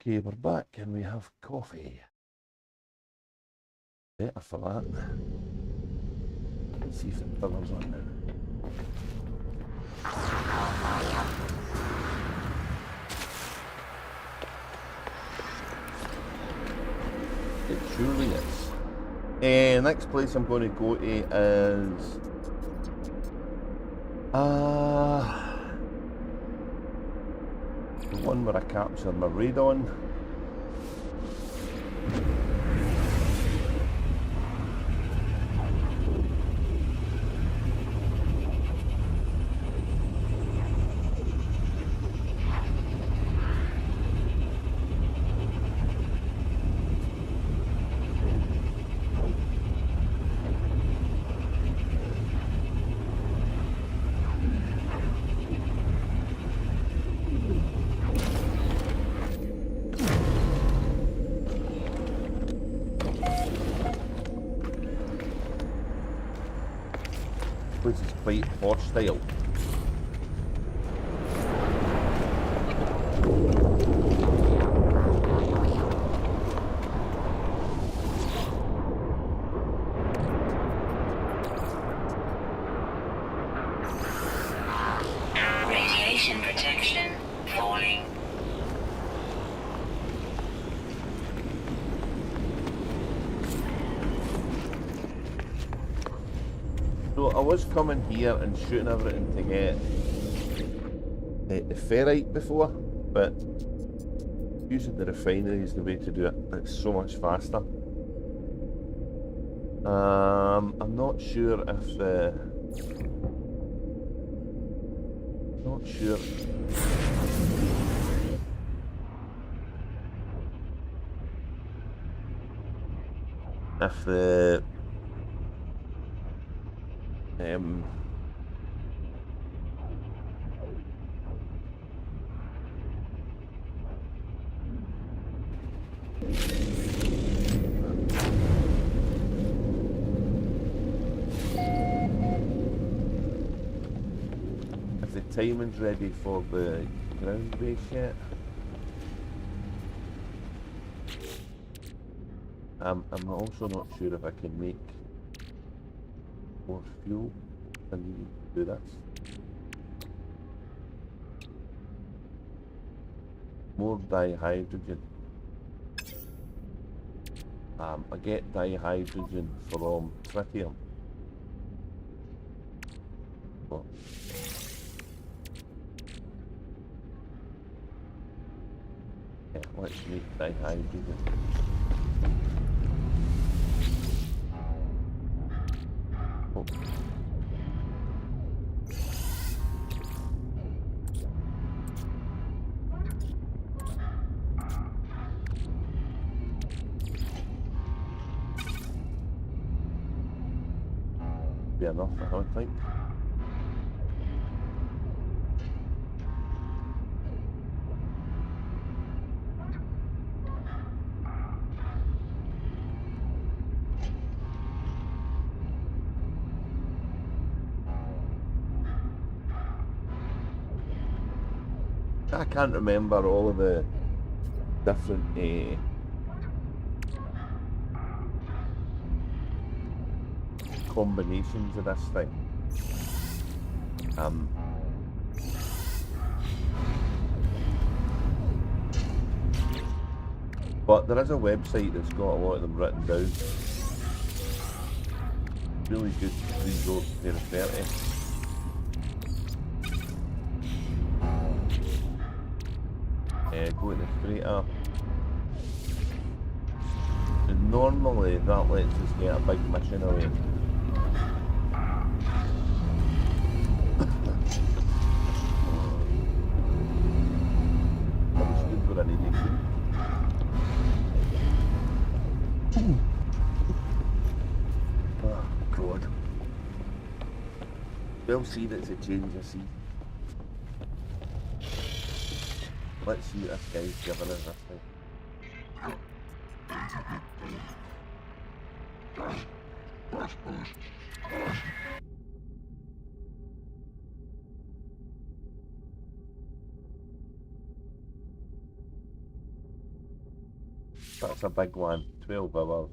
Speaker 1: Okay, we're back and we have coffee. Better for that. Let's see if it covers on now. It surely is. Next place I'm going to go to is the one where I capture my radon. This is quite hostile.
Speaker 2: Radiation protection falling.
Speaker 1: So I was coming here and shooting everything to get the ferrite before, but using the refinery is the way to do it. It's so much faster. I'm not sure if the... Not sure. If the... if the timing's ready for the ground base yet. I'm also not sure if I can make more fuel. I need to do this. More dihydrogen. I get dihydrogen from tritium. But yeah, let's make dihydrogen. Oh. Be enough, I don't think. I can't remember all of the different combinations of this thing. But there is a website that's got a lot of them written down. Really good resource to refer to. Go to the freighter. And normally that lets us get a big mission away. Probably stood for an idiot. Oh God. We'll see that's a change of scene. Let's see what this guy's giving us this time. That's a big one. 12 hours.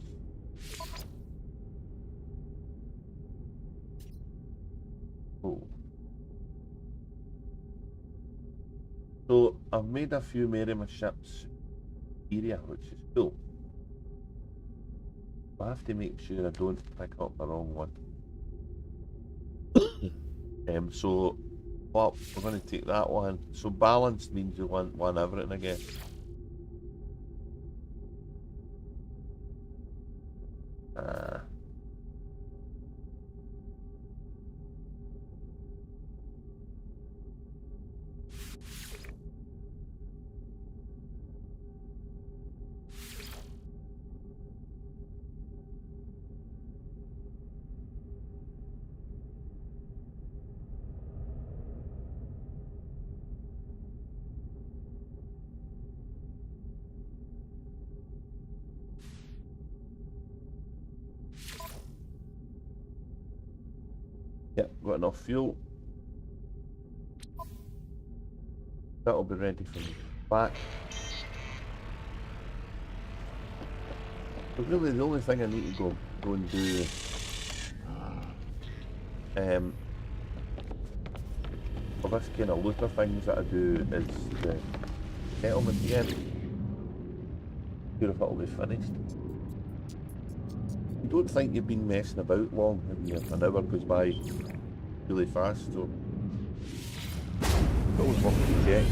Speaker 1: Oh. So I've made a few more of my ships area, which is cool. I have to make sure I don't pick up the wrong one. So well, we're going to take that one. So balance means you want one everything, I guess. Yep, got enough fuel. That'll be ready for me back. But really the only thing I need to go and do for this kind of looter things that I do is the settlement again. Sure if it'll be finished. You don't think you've been messing about long, have you? An hour goes by really fast, so it's always worth to check.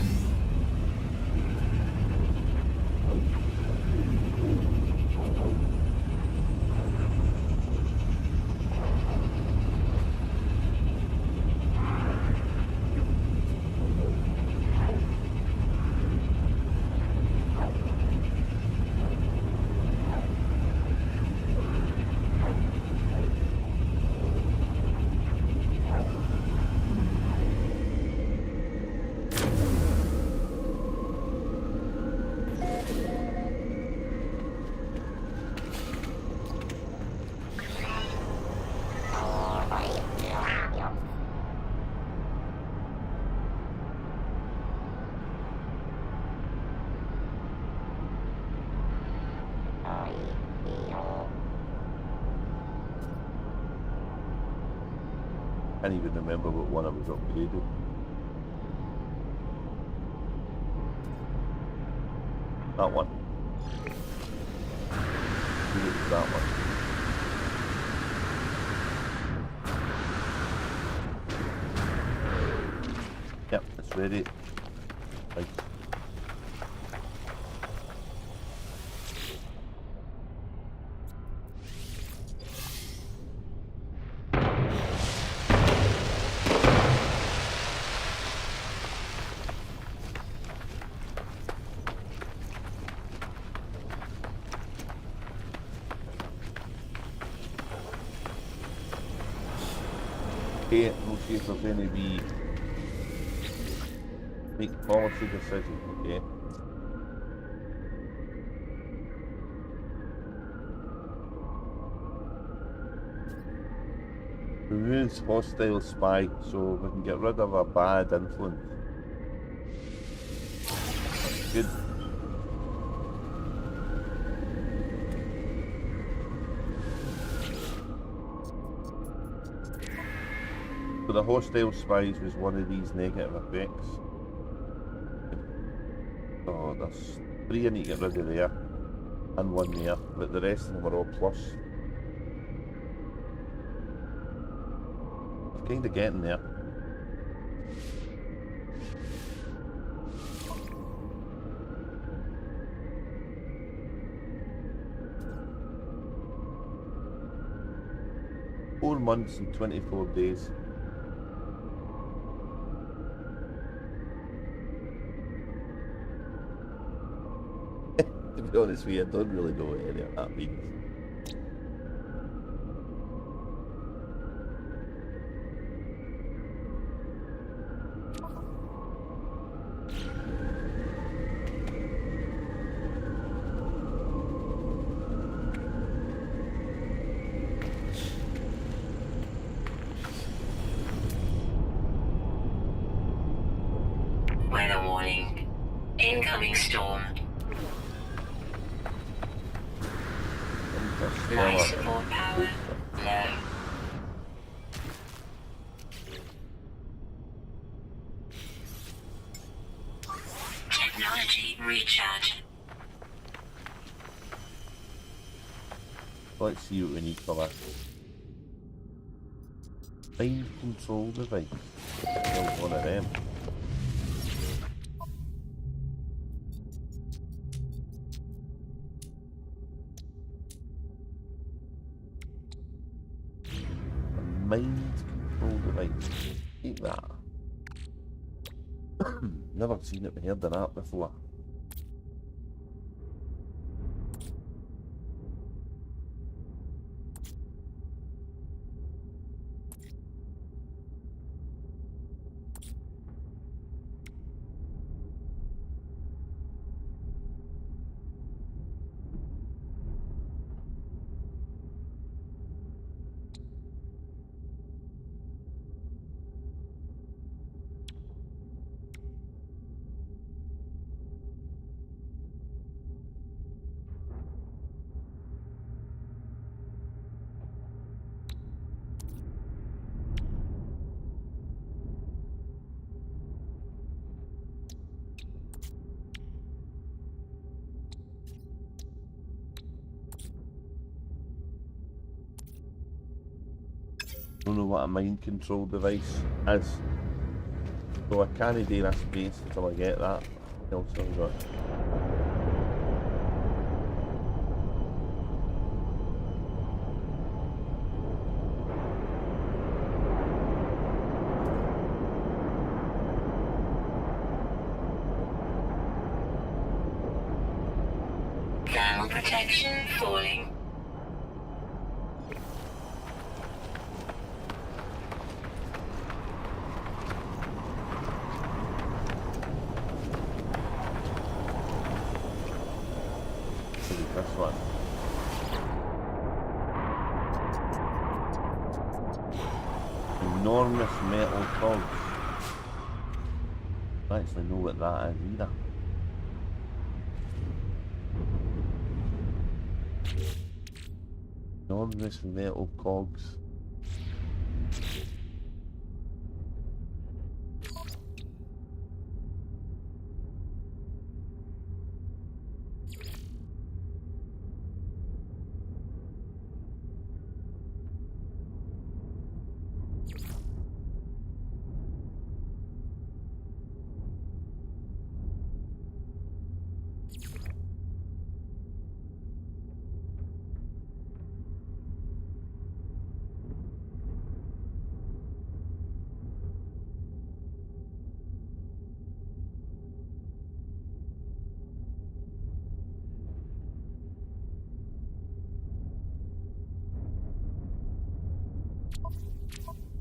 Speaker 1: I can't even remember what one I was upgraded. That one. That one. Yep, it's ready. Right. Okay, we'll see if there's any wee make policy decisions, okay. Removes hostile spy, so we can get rid of a bad influence. That's good. So the hostile spies was one of these negative effects. So there's 3 I need to get rid of there, and 1 there, but the rest of them are all plus. I'm kind of getting there. Four months and 24 days. To be honest with you, I don't really know what any of that means.
Speaker 2: Weather warning. Incoming storm. Life support power low. Technology recharge.
Speaker 1: Let's see what we need for that. Mind control device. There's one of them. A mind control device. Take that. Never seen it, heard of that before. Don't know what a mind control device is, so I can't do this base until I get that. Else I've got.
Speaker 2: Thermal protection falling.
Speaker 1: This one. Enormous metal cogs. I don't actually know what that is either. Enormous metal cogs.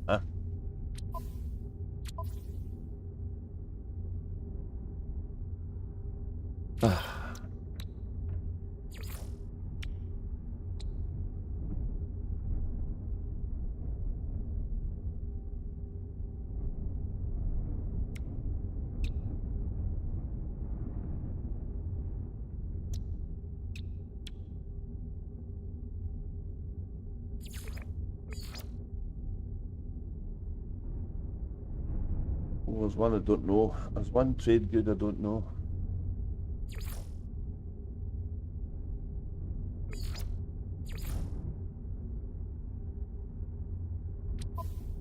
Speaker 1: Huh? Oh, there's one I don't know. There's one trade good I don't know.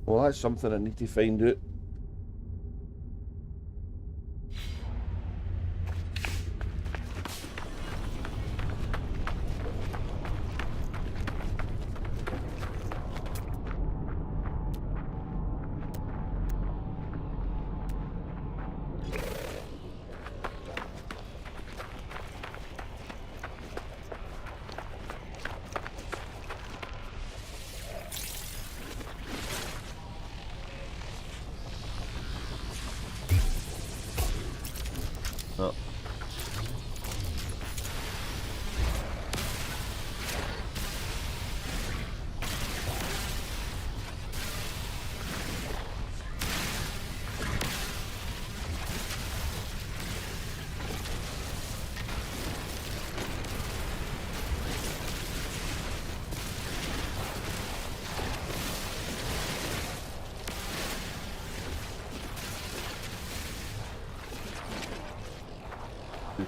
Speaker 1: Well, that's something I need to find out.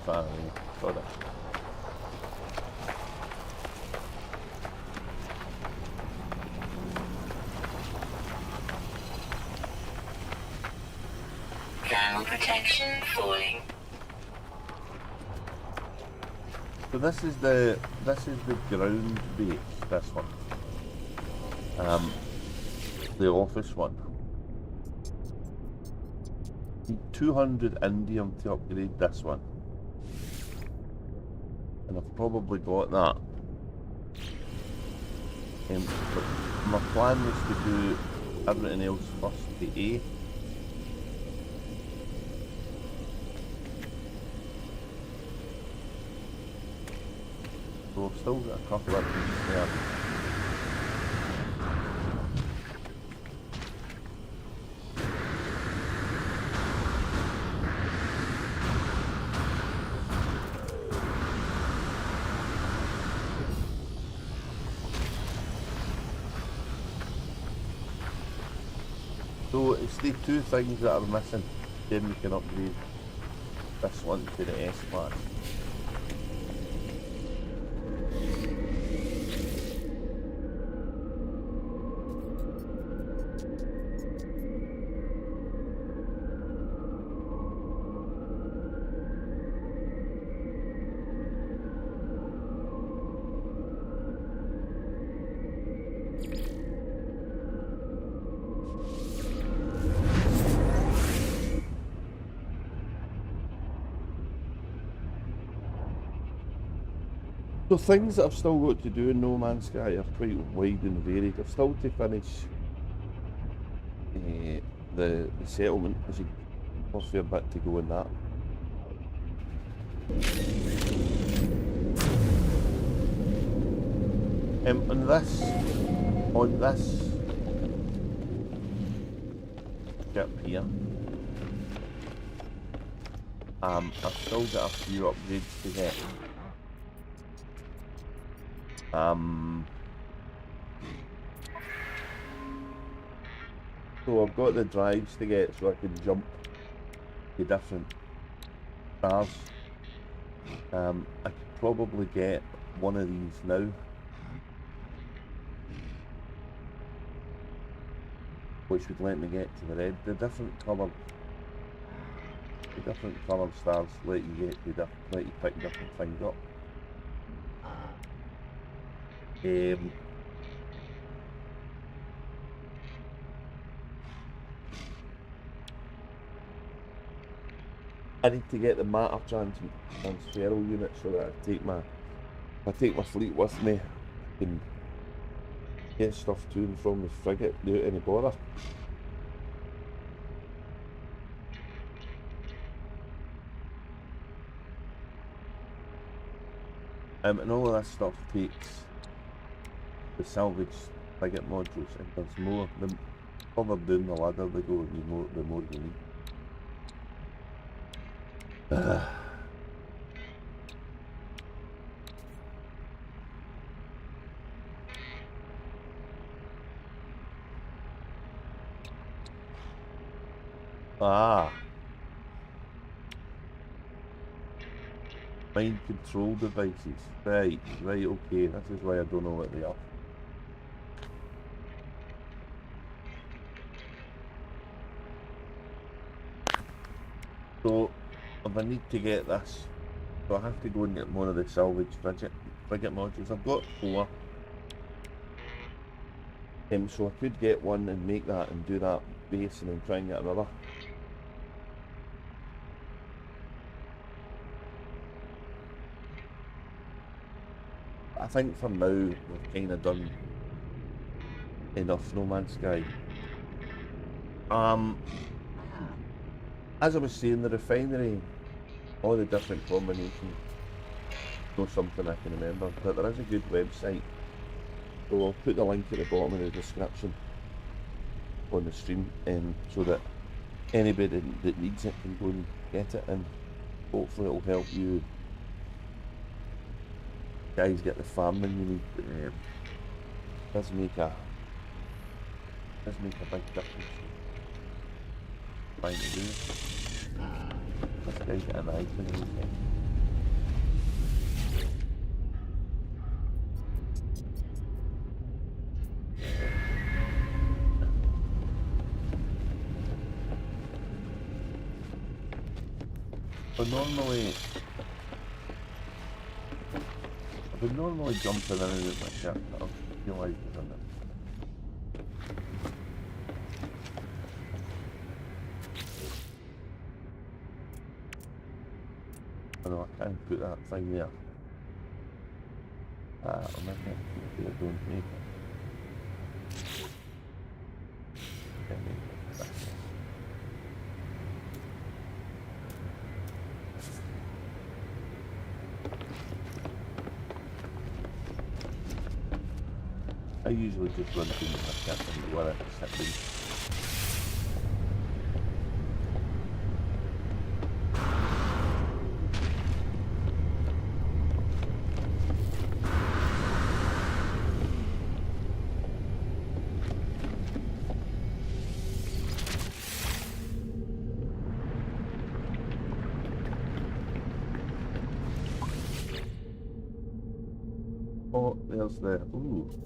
Speaker 1: fan of me. Sorry.
Speaker 2: Thermal protection falling.
Speaker 1: So this is the ground base, this one. The office one. Need 200 indium to upgrade this one. And I've probably got that. But my plan was to do everything else first to A. So I've still got a couple of things there. So it's the two things that are missing, then we can upgrade this one to the S class. So things that I've still got to do in No Man's Sky are quite wide and varied. I've still to finish the settlement. There's a fair bit to go in that. On this ship here, I've still got a few upgrades to get. So I've got the drives to get so I can jump to different stars. I could probably get one of these now. Which would let me get to the red. The different colour stars let you pick different things up. I need to get the matter transferal unit so that I take my fleet with me, I can get stuff to and from the frigate without any bother. And all of this stuff takes the salvage frigate modules, and there's more. The further down the ladder they go, the more you need. Mind control devices. Right, okay. This is why I don't know what they are. So, if I need to get this, so I have to go and get one of the salvage frigate modules. I've got 4. So I could get one and make that and do that base and then try and get another. I think for now we've kind of done enough No Man's Sky. As I was saying, the refinery, all the different combinations, not something I can remember, but there is a good website. So I'll put the link at the bottom of the description on the stream, so that anybody that needs it can go and get it, and hopefully it'll help you guys get the farming you need. Does make a big difference. Fine to do. This guy's got an item in his head. But normally, I've been normally jumping in and out my ship, but I've realised I've done it. Oh no, I can't put that thing there. I'll make it. Maybe I don't make it. Can't make it. I usually just run through my ship and go in it, sit down. Oh, there's the, ooh.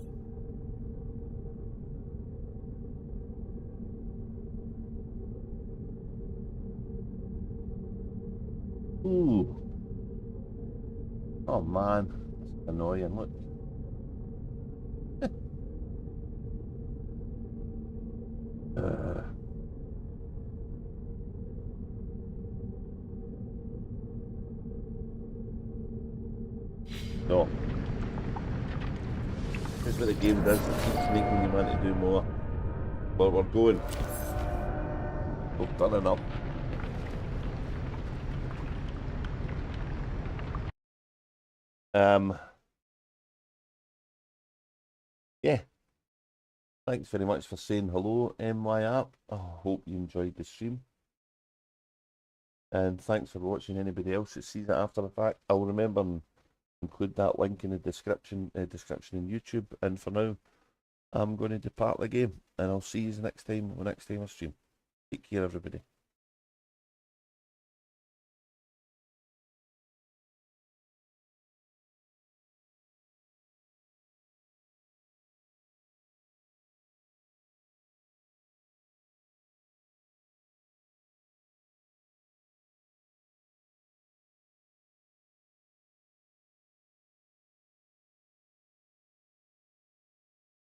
Speaker 1: Ooh. Oh man, that's annoying, look. No. That's what the game does, it keeps making you want to do more. But we're going. We've done enough. Yeah. Thanks very much for saying hello, MY app. I hope you enjoyed the stream. And thanks for watching anybody else that sees it after the fact. I'll remember and include that link in the description in YouTube. And for now, I'm going to depart the game, and I'll see you next time I stream. Take care, everybody.